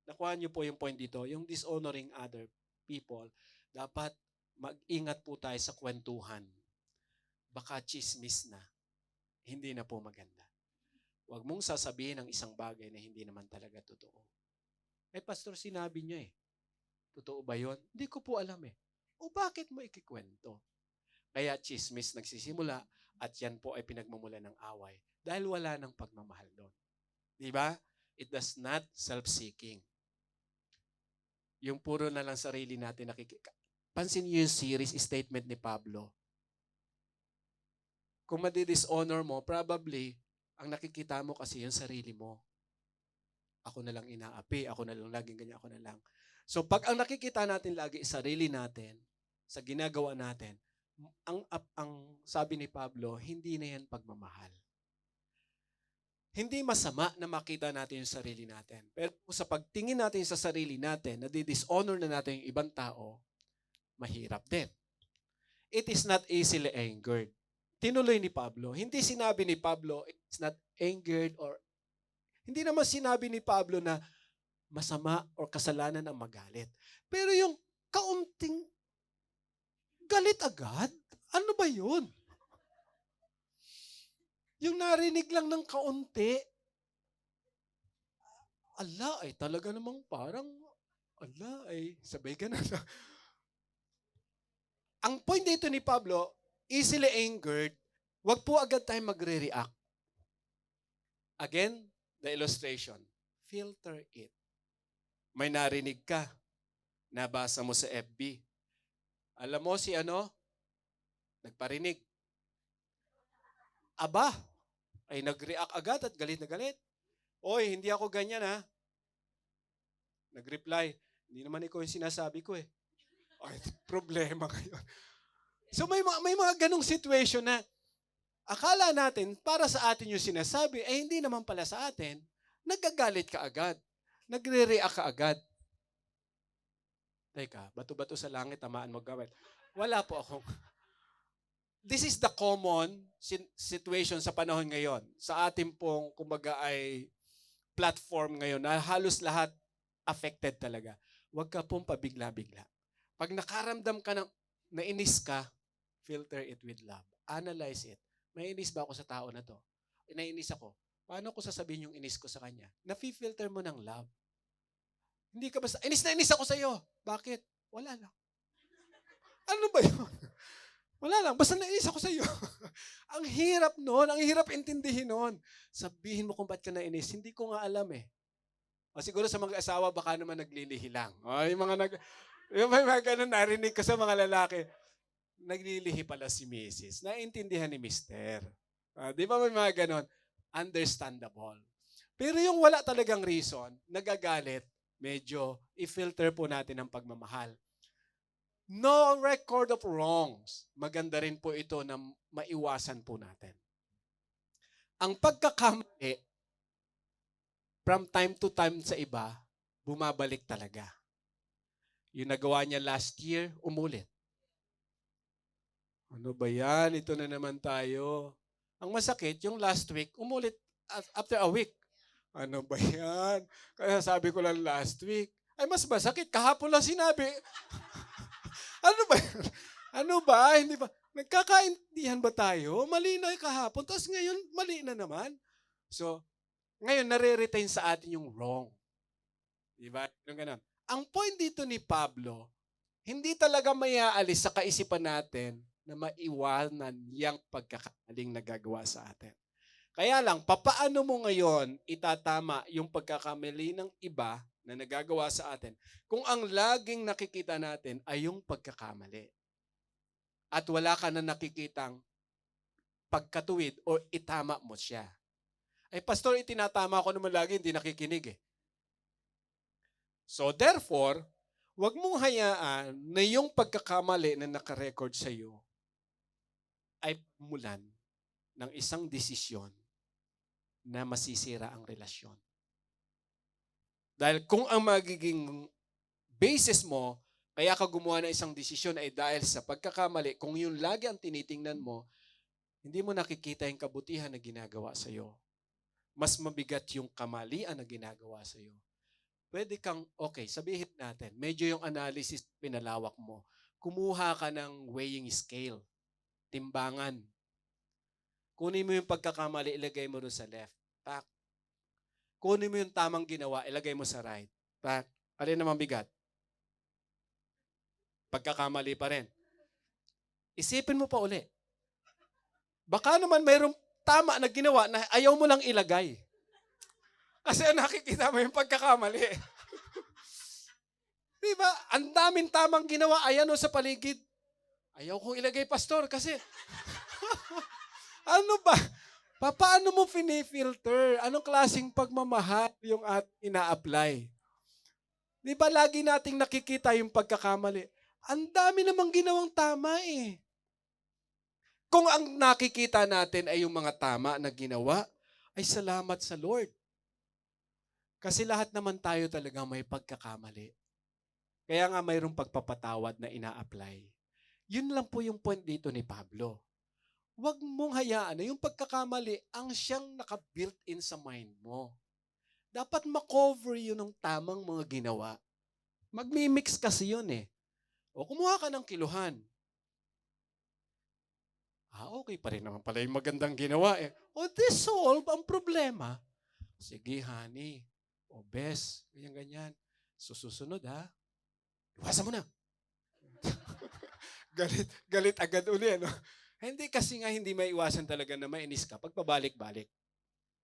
Nakuha niyo po yung point dito. Yung dishonoring other people, dapat mag-ingat po tayo sa kwentuhan. Baka chismis na. Hindi na po maganda. Huwag mong sasabihin ng isang bagay na hindi naman talaga totoo. Pastor, sinabi niya eh. Totoo ba yon? Hindi ko po alam eh. O bakit mo ikikwento? Kaya chismis nagsisimula at yan po ay pinagmumula ng away dahil wala ng pagmamahal doon. Di ba? It does not self-seeking. Yung puro na lang sarili natin Pansin niyo yung series statement ni Pablo. Kung madi-dishonor mo, probably, ang nakikita mo kasi yung sarili mo. Ako na lang inaapi, ako na lang laging ganyan, ako na lang. So pag ang nakikita natin lagi sarili natin, sa ginagawa natin, ang sabi ni Pablo, hindi na yan pagmamahal. Hindi masama na makita natin yung sarili natin. Pero sa pagtingin natin sa sarili natin, nadi-dishonor na natin yung ibang tao, mahirap din. It is not easily angered. Tinuloy ni Pablo. Hindi sinabi ni Pablo, it's not angered or hindi naman sinabi ni Pablo na masama o kasalanan ang magalit. Pero yung kaunting galit agad, ano ba yun? Yung narinig lang ng kaunti, ala ay talaga namang parang, ala ay sabay ka na. Ang point dito ni Pablo, easily angered, wag po agad tayo magre-react. Again, the illustration. Filter it. May narinig ka. Nabasa mo sa FB. Alam mo si nagparinig. Aba, ay nag-react agad at galit na galit. Oy, hindi ako ganyan ha. Nag-reply, hindi naman ikaw yung sinasabi ko eh. Ay, problema kayo. So may mga ganong situation na akala natin, para sa atin yung sinasabi, hindi naman pala sa atin, nagagalit ka agad. Nagre-react ka agad. Teka, bato-bato sa langit, tamaan mo gawin. Wala po akong... This is the common situation sa panahon ngayon. Sa ating pong, kumbaga ay platform ngayon na halos lahat affected talaga. Huwag ka pong pabigla-bigla. Pag nakaramdam ka ng nainis ka, filter it with love. Analyze it. Nainis ba ako sa tao na to? Nainis ako. Paano ko sasabihin yung inis ko sa kanya? Nafi-filter mo ng love. Hindi ka basta, inis na inis ako sa iyo. Bakit? Wala lang. Ano ba yun? Wala lang. Basta nainis ako sa iyo. Ang hirap nun. Ang hirap intindihin nun. Sabihin mo kung ba't ka nainis. Hindi ko nga alam eh. O siguro sa mga asawa, baka naman naglilihi lang. O, yung mga ganun narinig ko sa mga lalaki. Naglilihi pala si Mrs. Naintindihan ni Mr. Di ba may mga ganon? Understandable. Pero yung wala talagang reason, nagagalit, medyo i-filter po natin ang pagmamahal. No record of wrongs. Maganda rin po ito na maiwasan po natin. Ang pagkakamali, from time to time sa iba, bumabalik talaga. Yung nagawa niya last year, umulit. Ano ba yan? Ito na naman tayo. Ang masakit, yung last week, umulit after a week. Ano ba yan? Kaya sabi ko lang last week. Ay, mas masakit. Kahapon lang sinabi. Ano ba yan? Ano ba? Hindi ba? Nagkakaintindihan ba tayo? Mali na kahapon. Tapos ngayon, mali na naman. So, ngayon, nare-retain sa atin yung wrong. Di ba? Yung ganun. ang point dito ni Pablo, hindi talaga mayaalis sa kaisipan natin na maiwanan yung pagkakamaling nagagawa sa atin. Kaya lang, papaano mo ngayon itatama yung pagkakamali ng iba na nagagawa sa atin kung ang laging nakikita natin ay yung pagkakamali at wala ka na nakikitang pagkatuwid o itama mo siya. Ay, pastor, itinatama ko naman lagi, hindi nakikinig eh. So therefore, wag mong hayaan na yung pagkakamali na nakarecord sa iyo ay mulan ng isang desisyon na masisira ang relasyon. Dahil kung ang magiging basis mo, kaya ka gumawa ng isang desisyon ay dahil sa pagkakamali, kung yun lagi ang tinitingnan mo, hindi mo nakikita yung kabutihan na ginagawa sa iyo. Mas mabigat yung kamalian na ginagawa sa iyo. Pwede kang, okay, sabihin natin, medyo yung analysis pinalawak mo. Kumuha ka ng weighing scale, timbangan. Kunin mo yung pagkakamali, ilagay mo doon sa left. Pak. Kunin mo yung tamang ginawa, ilagay mo sa right. Pak. Alin naman bigat? Pagkakamali pa rin. Isipin mo pa uli. Baka naman mayroong tama na ginawa na ayaw mo lang ilagay. Kasi nakikita mo yung pagkakamali. Diba? Ang daming tamang ginawa, ayan o sa paligid. Ayaw kong ilagay, pastor, kasi ano ba? Paano mo pinifilter? Anong klaseng pagmamahal yung ina-apply? Di ba lagi nating nakikita yung pagkakamali? Ang dami namang ginawang tama eh. Kung ang nakikita natin ay yung mga tama na ginawa, ay salamat sa Lord. Kasi lahat naman tayo talaga may pagkakamali. Kaya nga mayroong pagpapatawad na ina-apply. Yun lang po yung point dito ni Pablo. Huwag mong hayaan na yung pagkakamali ang siyang naka-built-in sa mind mo. Dapat makover yun ng tamang mga ginawa. Magmimix kasi yun eh. O kumuha ka ng kiluhan. Okay pa rin naman pala yung magandang ginawa eh. O solve ang problema. Sige, honey. O bes, ganyan-ganyan. Susunod ha. Iwasan mo na. galit agad uli. Ano? Hindi kasi nga hindi maiwasan talaga na mainis ka pag pabalik-balik.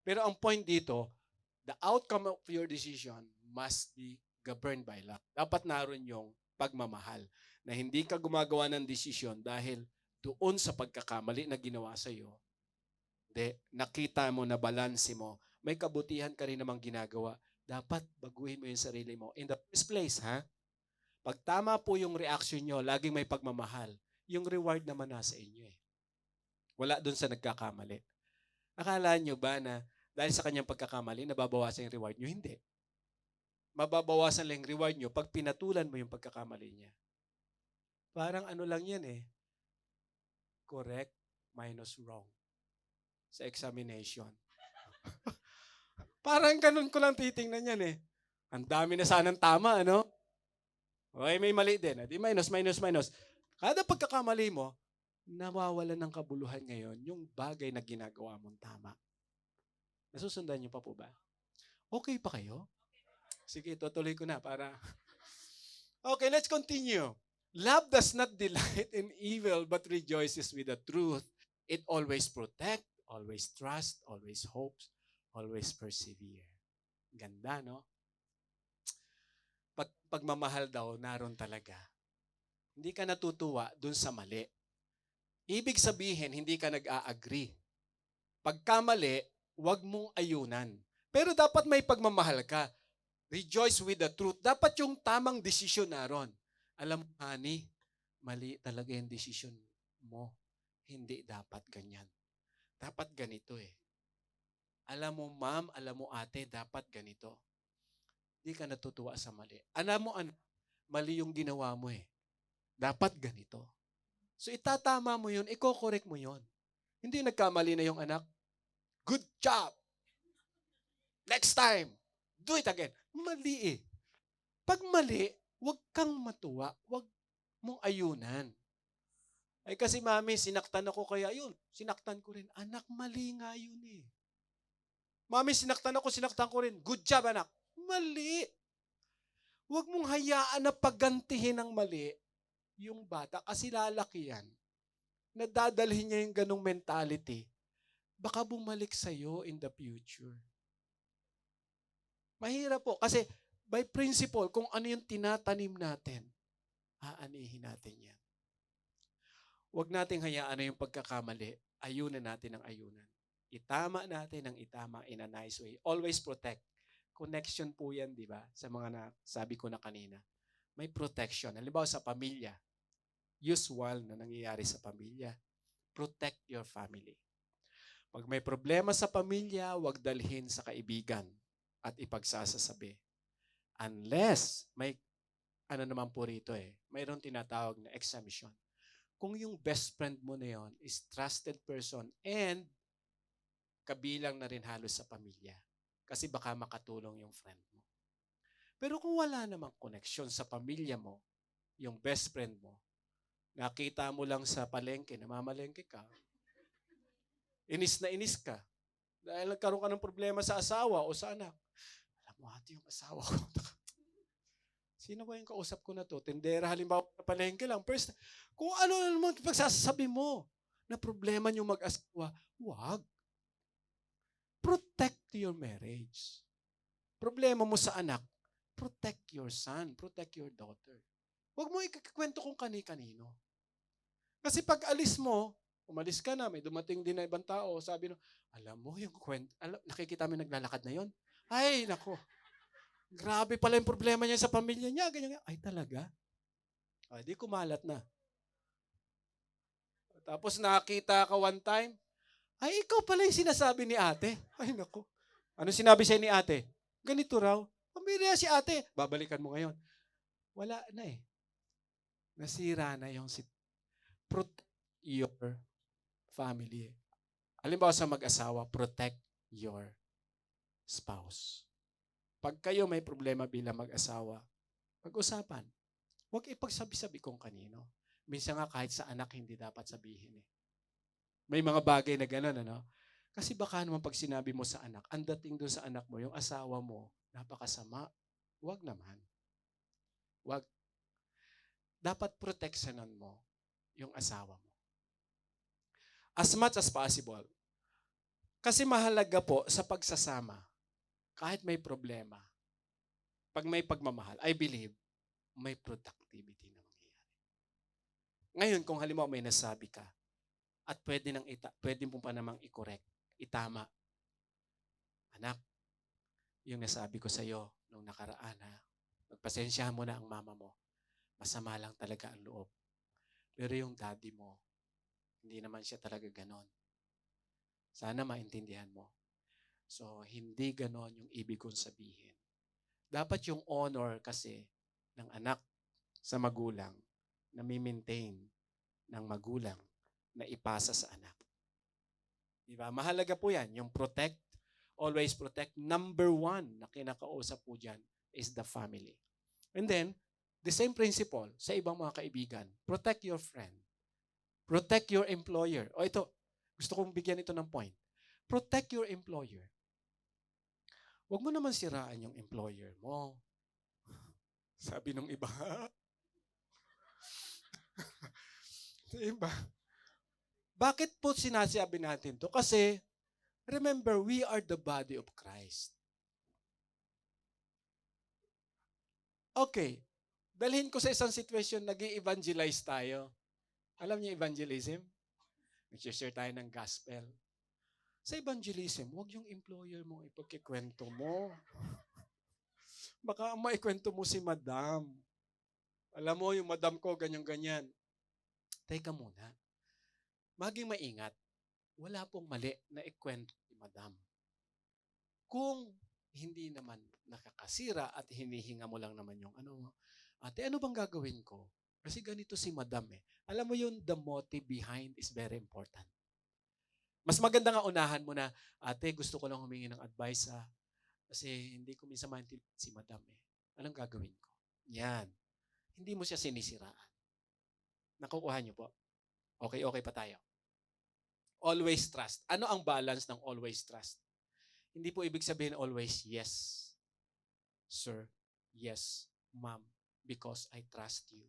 Pero ang point dito, the outcome of your decision must be governed by love. Dapat naroon yung pagmamahal na hindi ka gumagawa ng desisyon dahil doon sa pagkakamali na ginawa sa iyo. Nakita mo na balanse mo, may kabutihan ka rin namang ginagawa. Dapat baguhin mo yung sarili mo. In the first place, ha? Pag tama po yung reaction nyo, laging may pagmamahal, yung reward naman nasa inyo eh. Wala doon sa nagkakamali. Akala nyo ba na dahil sa kanyang pagkakamali, nababawasan yung reward nyo? Hindi. Mababawasan lang yung reward nyo pag pinatulan mo yung pagkakamali niya. Parang ano lang yan eh. Correct minus wrong sa examination. Parang ganun ko lang titingnan yan eh. Ang dami na sanang tama, ano? Okay, may mali din. Di minus. Kada pagkakamali mo, nawawalan ng kabuluhan ngayon yung bagay na ginagawa mong tama. Nasusundan niyo pa po ba? Okay pa kayo? Sige, tutuloy ko na para... Okay, let's continue. Love does not delight in evil but rejoices with the truth. It always protects, always trusts, always hopes, always persevere. Ganda, no? Pagmamahal daw, naroon talaga. Hindi ka natutuwa dun sa mali. Ibig sabihin, hindi ka nag-a-agree. Pagkamali, huwag mong ayunan. Pero dapat may pagmamahal ka. Rejoice with the truth. Dapat yung tamang desisyon naroon. Alam mo, honey, mali talaga yung desisyon mo. Hindi dapat ganyan. Dapat ganito eh. Alam mo, ma'am, alam mo, ate, dapat ganito. Hindi ka natutuwa sa mali. Alam mo, mali yung ginawa mo eh. Dapat ganito. So itatama mo yun, iko-correct mo yun. Hindi nagkamali na yung anak. Good job! Next time, do it again. Mali eh. Pag mali, huwag kang matuwa. Huwag mong ayunan. Ay kasi mami, sinaktan ako kaya yun. Sinaktan ko rin. Anak, mali nga yun eh. Mami, sinaktan ko rin. Good job, anak. Mali. Huwag mong hayaan na paggantihin ng mali yung bata kasi lalaki yan. Nadadalhin niya yung ganong mentality. Baka bumalik sa'yo in the future. Mahirap po kasi by principle, kung ano yung tinatanim natin, aanihin natin yan. Huwag nating hayaan na yung pagkakamali, ayunan natin ang ayunan. Itama natin ang itama in a nice way. Always protect. Connection po yan, di ba? Sa mga sabi ko na kanina. May protection. Halimbawa sa pamilya, usual na nangyayari sa pamilya. Protect your family. Pag may problema sa pamilya, huwag dalhin sa kaibigan at ipagsasasabi. Unless, may ano naman po rito mayroon tinatawag na exemption. Kung yung best friend mo na yon is trusted person and kabilang na rin halos sa pamilya. Kasi baka makatulong yung friend mo. Pero kung wala namang connection sa pamilya mo, yung best friend mo, nakita mo lang sa palengke, namamalengke ka, inis na inis ka, dahil nagkaroon ka ng problema sa asawa o sa anak. Alam mo, ate, yung asawa ko. Sino ba yung kausap ko na to? Tendera, halimbawa, na palengke lang. First, kung ano naman pagsasabi mo na problema nyo mag-asawa, wag. Protect your marriage. Problema mo sa anak, protect your son, protect your daughter. Huwag mo ikakwento kung kani-kanino. Kasi pag alis mo, umalis ka na, may dumating din na ibang tao, sabi no, alam mo yung kwento, nakikita mo naglalakad na yon. Ay, nako. Grabe pala yung problema niya sa pamilya niya. Ganyan. Ay, talaga? Ay, di kumalat na. Tapos nakita ka one time, ay, ikaw pala yung sinasabi ni ate. Ay, nako. Ano sinabi sa'yo ni ate? Ganito raw. Pamilya si ate. Babalikan mo ngayon. Wala na Nasira na yung protect your family. Halimbawa sa mag-asawa, protect your spouse. Pag kayo may problema bilang mag-asawa, pag-usapan. Huwag ipagsabi-sabi kung kanino. Minsan nga kahit sa anak hindi dapat sabihin May mga bagay na gano'n, ano? Kasi baka naman pag sinabi mo sa anak, ang dating doon sa anak mo, yung asawa mo, napakasama. Huwag naman. Huwag. Dapat proteksyonan mo yung asawa mo. As much as possible. Kasi mahalaga po sa pagsasama, kahit may problema, pag may pagmamahal, I believe, may productivity na mangyayari. Ngayon, kung halimbawa may nasabi ka, at pwede mo pa namang i-correct, itama. Anak, yung nasabi ko sa iyo nung nakaraan magpasensyahan mo na ang mama mo. Masama lang talaga ang loob. Pero yung daddy mo, hindi naman siya talaga ganon. Sana maintindihan mo. So, hindi ganon yung ibig kong sabihin. Dapat yung honor kasi ng anak sa magulang na mi-maintain ng magulang na ipasa sa anak. Diba? Mahalaga po yan. Yung protect, always protect. Number one na kinakausap po dyan is the family. And then, the same principle sa ibang mga kaibigan. Protect your friend. Protect your employer. O ito, gusto kong bigyan ito ng point. Protect your employer. Huwag mo naman siraan yung employer mo. Sabi nung iba. Diba? Bakit po sinasabi natin to? Kasi, remember, we are the body of Christ. Okay. Dalhin ko sa isang situation, nag-i-evangelize tayo. Alam niyo evangelism? Nag-share tayo ng gospel. Sa evangelism, huwag yung employer mo ipagkikwento mo. Baka maikwento mo si madam. Alam mo, yung madam ko, ganyan-ganyan. Teka muna. Maging maingat. Wala pong mali na ikwento si madam. Kung hindi naman nakakasira at hinihinga mo lang naman yung ate, ano bang gagawin ko? Kasi ganito si madam Alam mo yun, the motive behind is very important. Mas maganda nga unahan mo na, ate, gusto ko lang humingi ng advice kasi hindi ko minsan maintindihan si madam Anong gagawin ko? Yan. Hindi mo siya sinisiraan. Nakukuha niyo po? Okay pa tayo. Always trust. Ano ang balance ng always trust? Hindi po ibig sabihin always yes, sir, yes, Ma'am, because I trust you.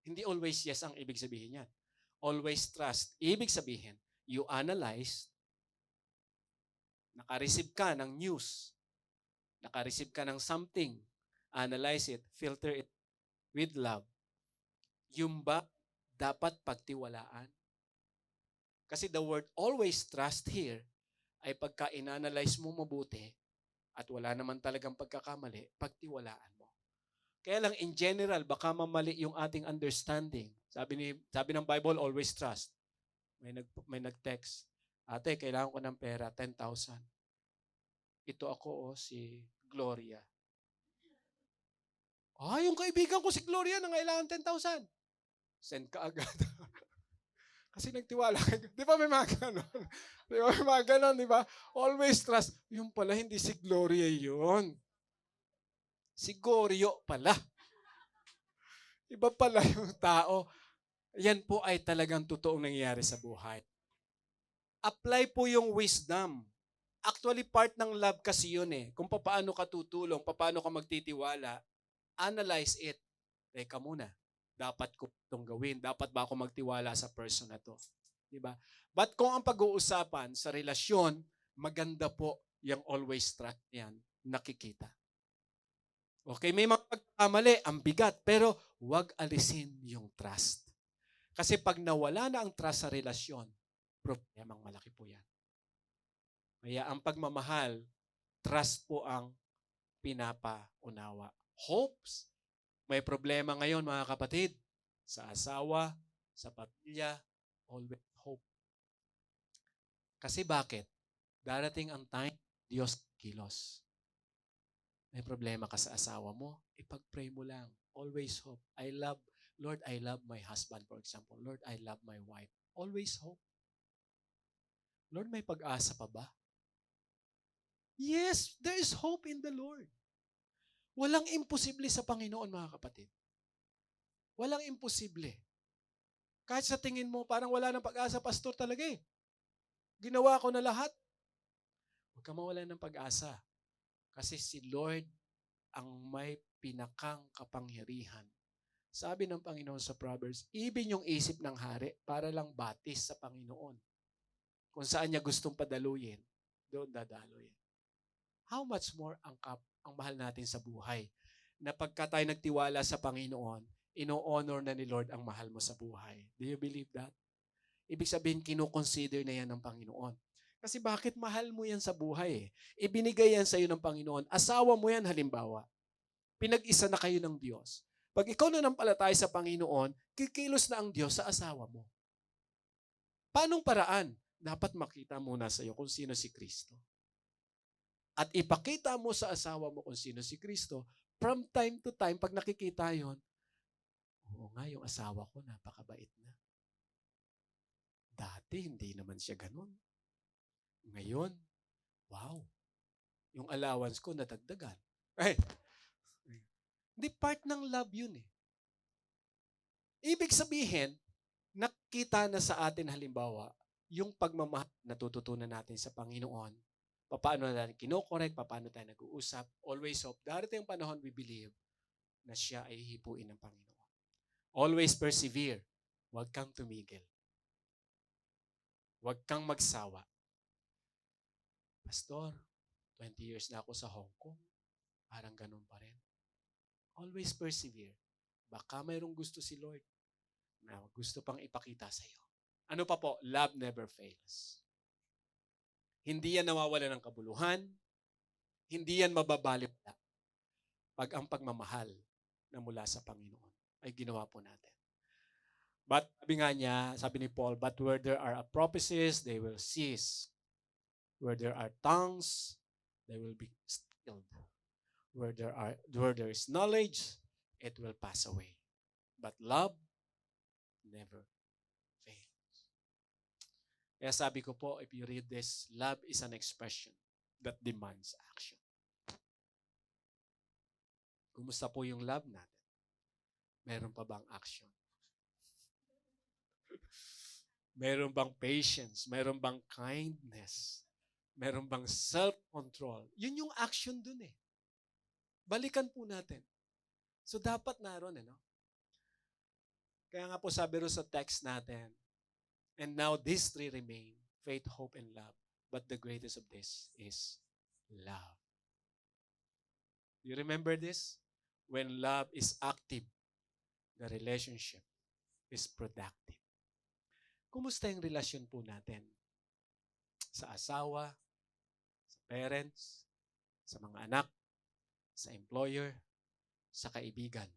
Hindi always yes ang ibig sabihin yan. Always trust. Ibig sabihin, you analyze, naka-receive ka ng news, naka-receive ka ng something, analyze it, filter it with love. Yung ba dapat pagtiwalaan? Kasi the word always trust here ay pagka inanalyze mo mabuti at wala naman talagang pagkakamali, pagtiwalaan mo. Kaya lang in general, baka mamali yung ating understanding. Sabi ng Bible, always trust. May nag-text, ate, kailangan ko ng pera, 10,000. Ito ako, si Gloria. Yung kaibigan ko si Gloria na kailangan 10,000. Send ka agad. Kasi nagtiwala ka. Di ba may mga ganon? Di ba may mga ganon, di ba? Always trust. Yung pala, hindi si Gloria yun. Si Goryo pala. Iba pala yung tao. Yan po ay talagang totoong nangyayari sa buhay. Apply po yung wisdom. Actually, part ng love kasi yun eh. Kung paano ka tutulong, paano ka magtitiwala, analyze it. Teka muna, dapat ko itong gawin. Dapat ba ako magtiwala sa person na to? Diba? But kung ang pag-uusapan sa relasyon, maganda po yung always trust yan, nakikita. Okay, may mga pagkakamali, ang bigat, pero huwag alisin yung trust. Kasi pag nawala na ang trust sa relasyon, problemang malaki po yan. Kaya ang pagmamahal, trust po ang pinapaunawa. Hopes, may problema ngayon mga kapatid, sa asawa, sa pamilya, always hope. Kasi bakit? Darating ang time, Diyos kilos. May problema ka sa asawa mo, ipag-pray mo lang. Always hope. Lord, I love my husband, for example. Lord, I love my wife. Always hope. Lord, may pag-asa pa ba? Yes, there is hope in the Lord. Walang imposible sa Panginoon, mga kapatid. Walang imposible. Kahit sa tingin mo, parang wala ng pag-asa, pastor talaga eh. Ginawa ko na lahat. Huwag ka mawala ng pag-asa. Kasi si Lord ang may pinakang kapangyarihan. Sabi ng Panginoon sa Proverbs, even yung isip ng hari para lang batis sa Panginoon. Kung saan niya gustong padaluyin, doon dadaloyin. How much more ang mahal natin sa buhay na pagka tayo nagtiwala sa Panginoon, ino-honor na ni Lord ang mahal mo sa buhay. Do you believe that? Ibig sabihin, kino-consider na yan ng Panginoon. Kasi bakit mahal mo yan sa buhay eh? Ibinigay yan sa iyo ng Panginoon. Asawa mo yan halimbawa. Pinag-isa na kayo ng Diyos. Pag ikaw nanampalataya sa Panginoon, kikilos na ang Diyos sa asawa mo. Paanong paraan? Dapat makita muna sa iyo kung sino si Kristo. At ipakita mo sa asawa mo kung sino si Kristo. From time to time, pag nakikita yon, oo nga, yung asawa ko napakabait na. Dati, hindi naman siya ganun. Ngayon, wow, yung allowance ko nadagdagan. Ay, hindi part ng love yun eh. Ibig sabihin, nakita na sa atin halimbawa, yung pagmamahal na tututunan natin sa Panginoon, paano natin kinokorek, paano tayo nag-uusap, always hope. Darating ang panahon, we believe na siya ay hihipuin ng Panginoon. Always persevere. Huwag kang tumigil. Huwag kang magsawa. Pastor, 20 years na ako sa Hong Kong. Parang ganun pa rin. Always persevere. Baka mayroong gusto si Lord na gusto pang ipakita sa iyo. Ano pa po? Love never fails. Hindi yan nawawala ng kabuluhan. Hindi yan mababaliwala pag ang pagmamahal na mula sa Panginoon ay ginawa po natin. But sabi nga niya, sabi ni Paul, but where there are prophecies, they will cease. Where there are tongues, they will be stilled. Where there is knowledge, it will pass away. But love never fails. Kaya sabi ko po, if you read this, love is an expression that demands action. Kumusta po yung love natin? Meron pa bang action? Meron bang patience? Meron bang kindness? Meron bang self-control? Yun yung action dun eh. Balikan po natin. So dapat naroon, ano? Kaya nga po sabi ro sa text natin, and now these three remain, faith, hope, and love. But the greatest of this is love. You remember this? When love is active, the relationship is productive. Kumusta yung relasyon po natin? Sa asawa, sa parents, sa mga anak, sa employer, sa kaibigan.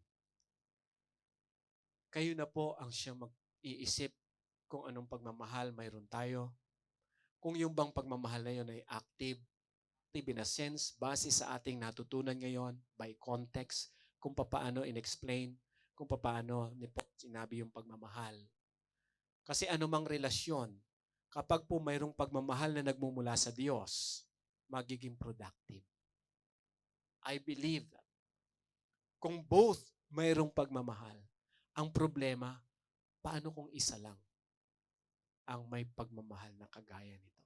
Kayo na po ang siyang mag-iisip kung anong pagmamahal mayroon tayo. Kung yung bang pagmamahal na yun ay active in a sense, base sa ating natutunan ngayon, by context, kung paano in-explain, kung paano ni Paul sinabi yung pagmamahal. Kasi anumang relasyon, kapag po mayroong pagmamahal na nagmumula sa Diyos, magiging productive. I believe that. Kung both mayroong pagmamahal, ang problema, paano kung isa lang ang may pagmamahal na kagaya nito?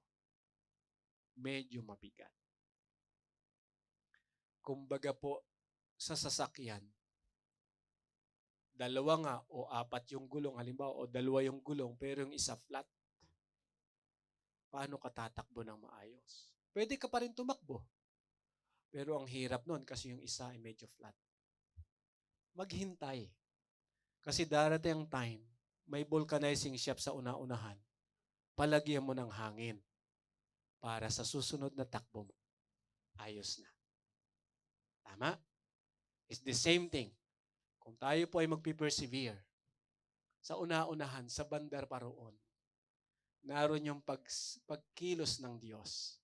Medyo mabigat. Kumbaga po, sa sasakyan, dalawa nga o apat yung gulong, halimbawa, o dalawa yung gulong, pero yung isa flat, paano ka tatakbo ng maayos? Pwede ka pa rin tumakbo. Pero ang hirap nun kasi yung isa ay medyo flat. Maghintay. Kasi darating ang time, may vulcanizing shop sa una-unahan, palagyan mo ng hangin para sa susunod na takbo mo, ayos na. Tama? It's the same thing. Kung tayo po ay magpipersevere, sa una-unahan, sa bandar pa roon, naroon yung pagkilos ng Diyos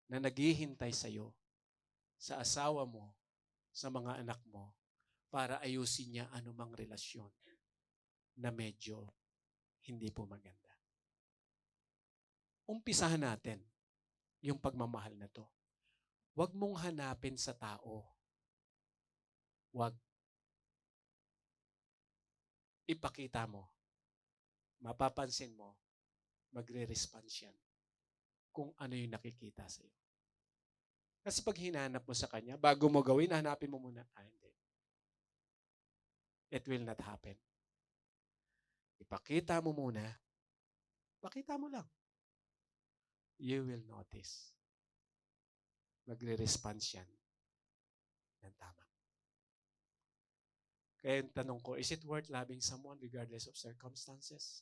na naghihintay sa iyo, sa asawa mo, sa mga anak mo, para ayusin niya anumang relasyon na medyo hindi po maganda. Umpisahan natin yung pagmamahal na to. Huwag mong hanapin sa tao. Huwag. Ipakita mo. Mapapansin mo, magre-response yan kung ano yung nakikita sa iyo. Kasi pag hinanap mo sa kanya, bago mo gawin, hanapin mo muna, hindi. It will not happen. Ipakita mo muna, pakita mo lang. You will notice. Magre-response yan ng tama. Kaya yung tanong ko, is it worth loving someone regardless of circumstances?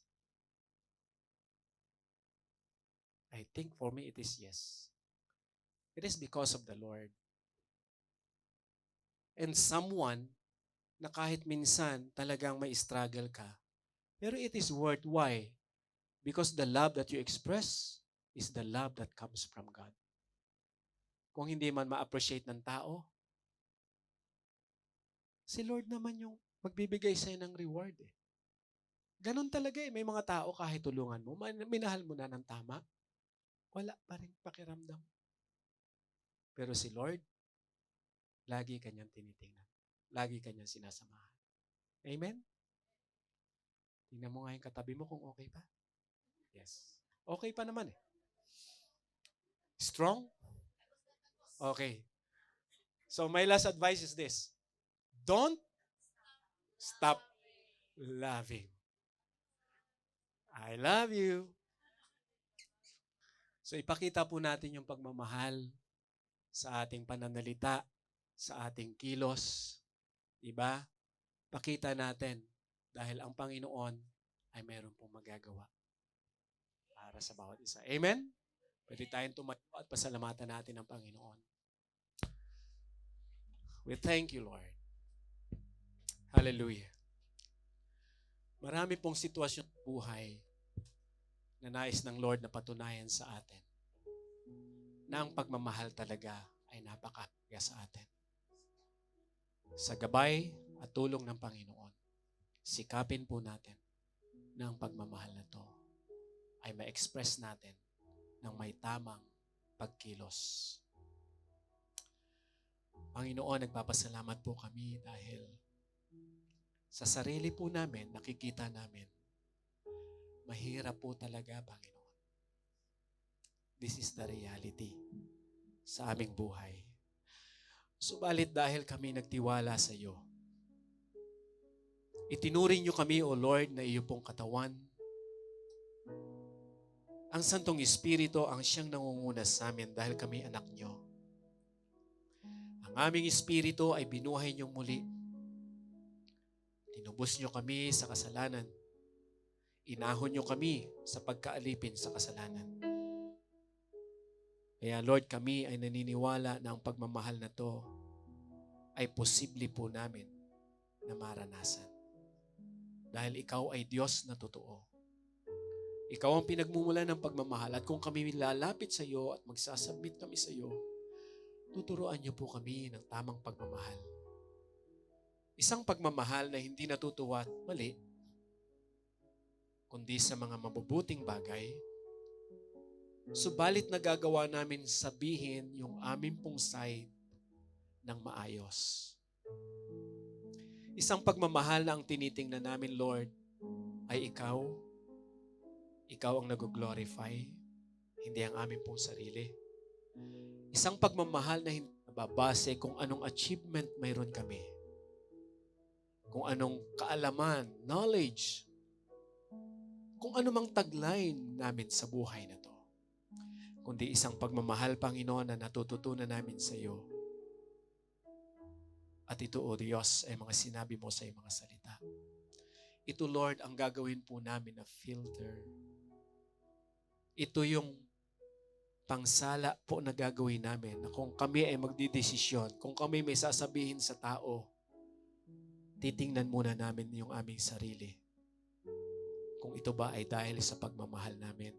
I think for me, it is yes. It is because of the Lord. And someone na kahit minsan talagang may struggle ka, pero it is worth. Why? Because the love that you express is the love that comes from God. Kung hindi man ma-appreciate ng tao, si Lord naman yung magbibigay sa'yo ng reward eh. Ganon talaga eh. May mga tao kahit tulungan mo, minahal mo na ng tama, wala pa rin pakiramdam. Pero si Lord, lagi kanyang tinitingnan. Lagi kanyang sinasamahan. Amen? Tingnan mo nga yung katabi mo kung okay pa. Yes. Okay pa naman eh. Strong? Okay. So my last advice is this. Don't stop loving. I love you. So ipakita po natin yung pagmamahal sa ating pananalita, sa ating kilos. Diba? Pakita natin dahil ang Panginoon ay mayroon pong magagawa para sa bawat isa. Amen? Pwede tayong tumayo at pasalamatan natin ang Panginoon. We thank you, Lord. Hallelujah. Marami pong sitwasyon sa buhay na nais ng Lord na patunayan sa atin na ang pagmamahal talaga ay napakahalaga sa atin. Sa gabay at tulong ng Panginoon, sikapin po natin na ang pagmamahal na to ay ma-express natin ng may tamang pagkilos. Panginoon, nagpapasalamat po kami dahil sa sarili po namin, nakikita namin, mahirap po talaga, Panginoon. This is the reality sa aming buhay. Subalit dahil kami nagtiwala sa iyo, itinuring niyo kami, O Lord, na iyo pong katawan. Ang Santong Espiritu ang siyang nangunguna sa amin dahil kami anak niyo. Ang aming espiritu ay binuhay niyong muli. Tinubos niyo kami sa kasalanan. Inahon niyo kami sa pagkaalipin sa kasalanan. Kaya Lord, kami ay naniniwala na ang pagmamahal na to ay posible po namin na maranasan. Dahil ikaw ay Diyos na totoo. Ikaw ang pinagmumulan ng pagmamahal at kung kami lalapit sa iyo at magsasubmit kami sa iyo, tuturuan niyo po kami ng tamang pagmamahal. Isang pagmamahal na hindi natutuwa at mali, kundi sa mga mabubuting bagay, subalit nagagawa namin sabihin yung aming pong side ng maayos. Isang pagmamahal na ang tinitingnan namin, Lord, ay ikaw. Ikaw ang nag-glorify, hindi ang aming pong sarili. Isang pagmamahal na hindi nababase kung anong achievement mayroon kami. Kung anong kaalaman, knowledge, kung anumang tagline namin sa buhay na to. Kundi isang pagmamahal, Panginoon, na natututunan namin sa iyo. At ito, O Diyos, ay mga sinabi mo sa iyong mga salita. Ito, Lord, ang gagawin po namin na filter. Ito yung pangsala po na gagawin namin na kung kami ay magdidesisyon, kung kami may sasabihin sa tao, titingnan muna namin yung aming sarili. Kung ito ba ay dahil sa pagmamahal namin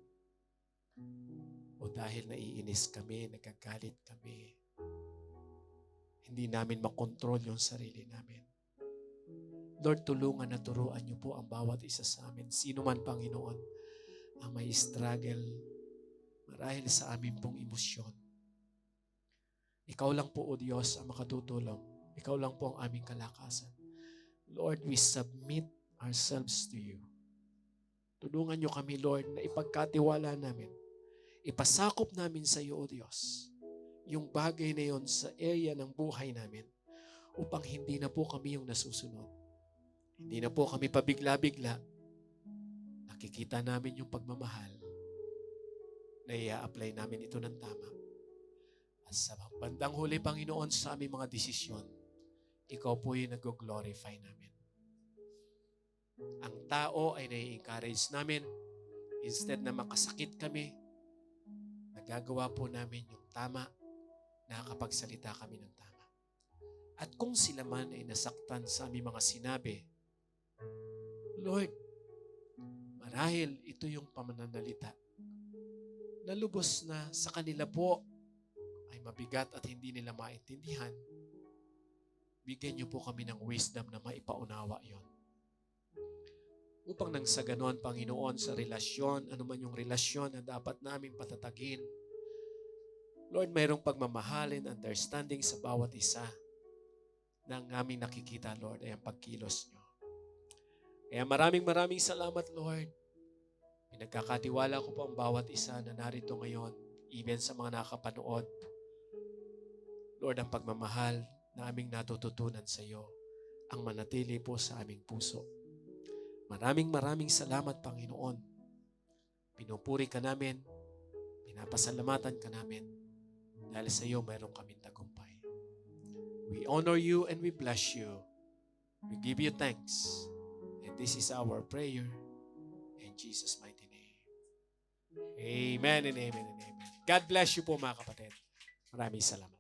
o dahil naiinis kami, nagagalit kami, hindi namin makontrol yung sarili namin. Lord, tulungan na turuan niyo po ang bawat isa sa amin. Sino man, Panginoon, ang may struggle marahil sa amin pong emosyon. Ikaw lang po, O Diyos, ang makatutulong. Ikaw lang po ang aming kalakasan. Lord, we submit ourselves to you. Tulungan niyo kami, Lord, na ipagkatiwala namin. Ipasakop namin sa iyo, O Diyos, yung bagay na yon sa area ng buhay namin upang hindi na po kami yung nasusunod. Hindi na po kami pabigla-bigla. Nakikita namin yung pagmamahal na i-apply namin ito ng tama. At sa bandang huli, Panginoon, sa aming mga desisyon, ikaw po yung nag-glorify namin. Ang tao ay nai-encourage namin. Instead na makasakit kami, nagagawa po namin yung tama, nakakapagsalita kami ng tama. At kung sila man ay nasaktan sa aming mga sinabi, Lord, marahil ito yung pamananalita na lubos na sa kanila po ay mabigat at hindi nila maintindihan. Bigyan niyo po kami ng wisdom na maipaunawa yon. Upang nang sa ganon, Panginoon, sa relasyon, anuman yung relasyon na dapat namin patatagin, Lord, mayroong pagmamahalin, understanding sa bawat isa na ang aming nakikita, Lord, ay ang pagkilos niyo. Kaya maraming salamat, Lord. Pinagkakatiwala ko po ang bawat isa na narito ngayon, even sa mga nakapanood. Lord, ang pagmamahal na aming natututunan sa iyo, ang manatili po sa aming puso. Maraming salamat, Panginoon. Pinupuri ka namin, pinapasalamatan ka namin, dahil sa iyo mayroong kaming tagumpay. We honor you and we bless you. We give you thanks. And this is our prayer in Jesus' mighty name. Amen and amen and amen. God bless you po, mga kapatid. Maraming salamat.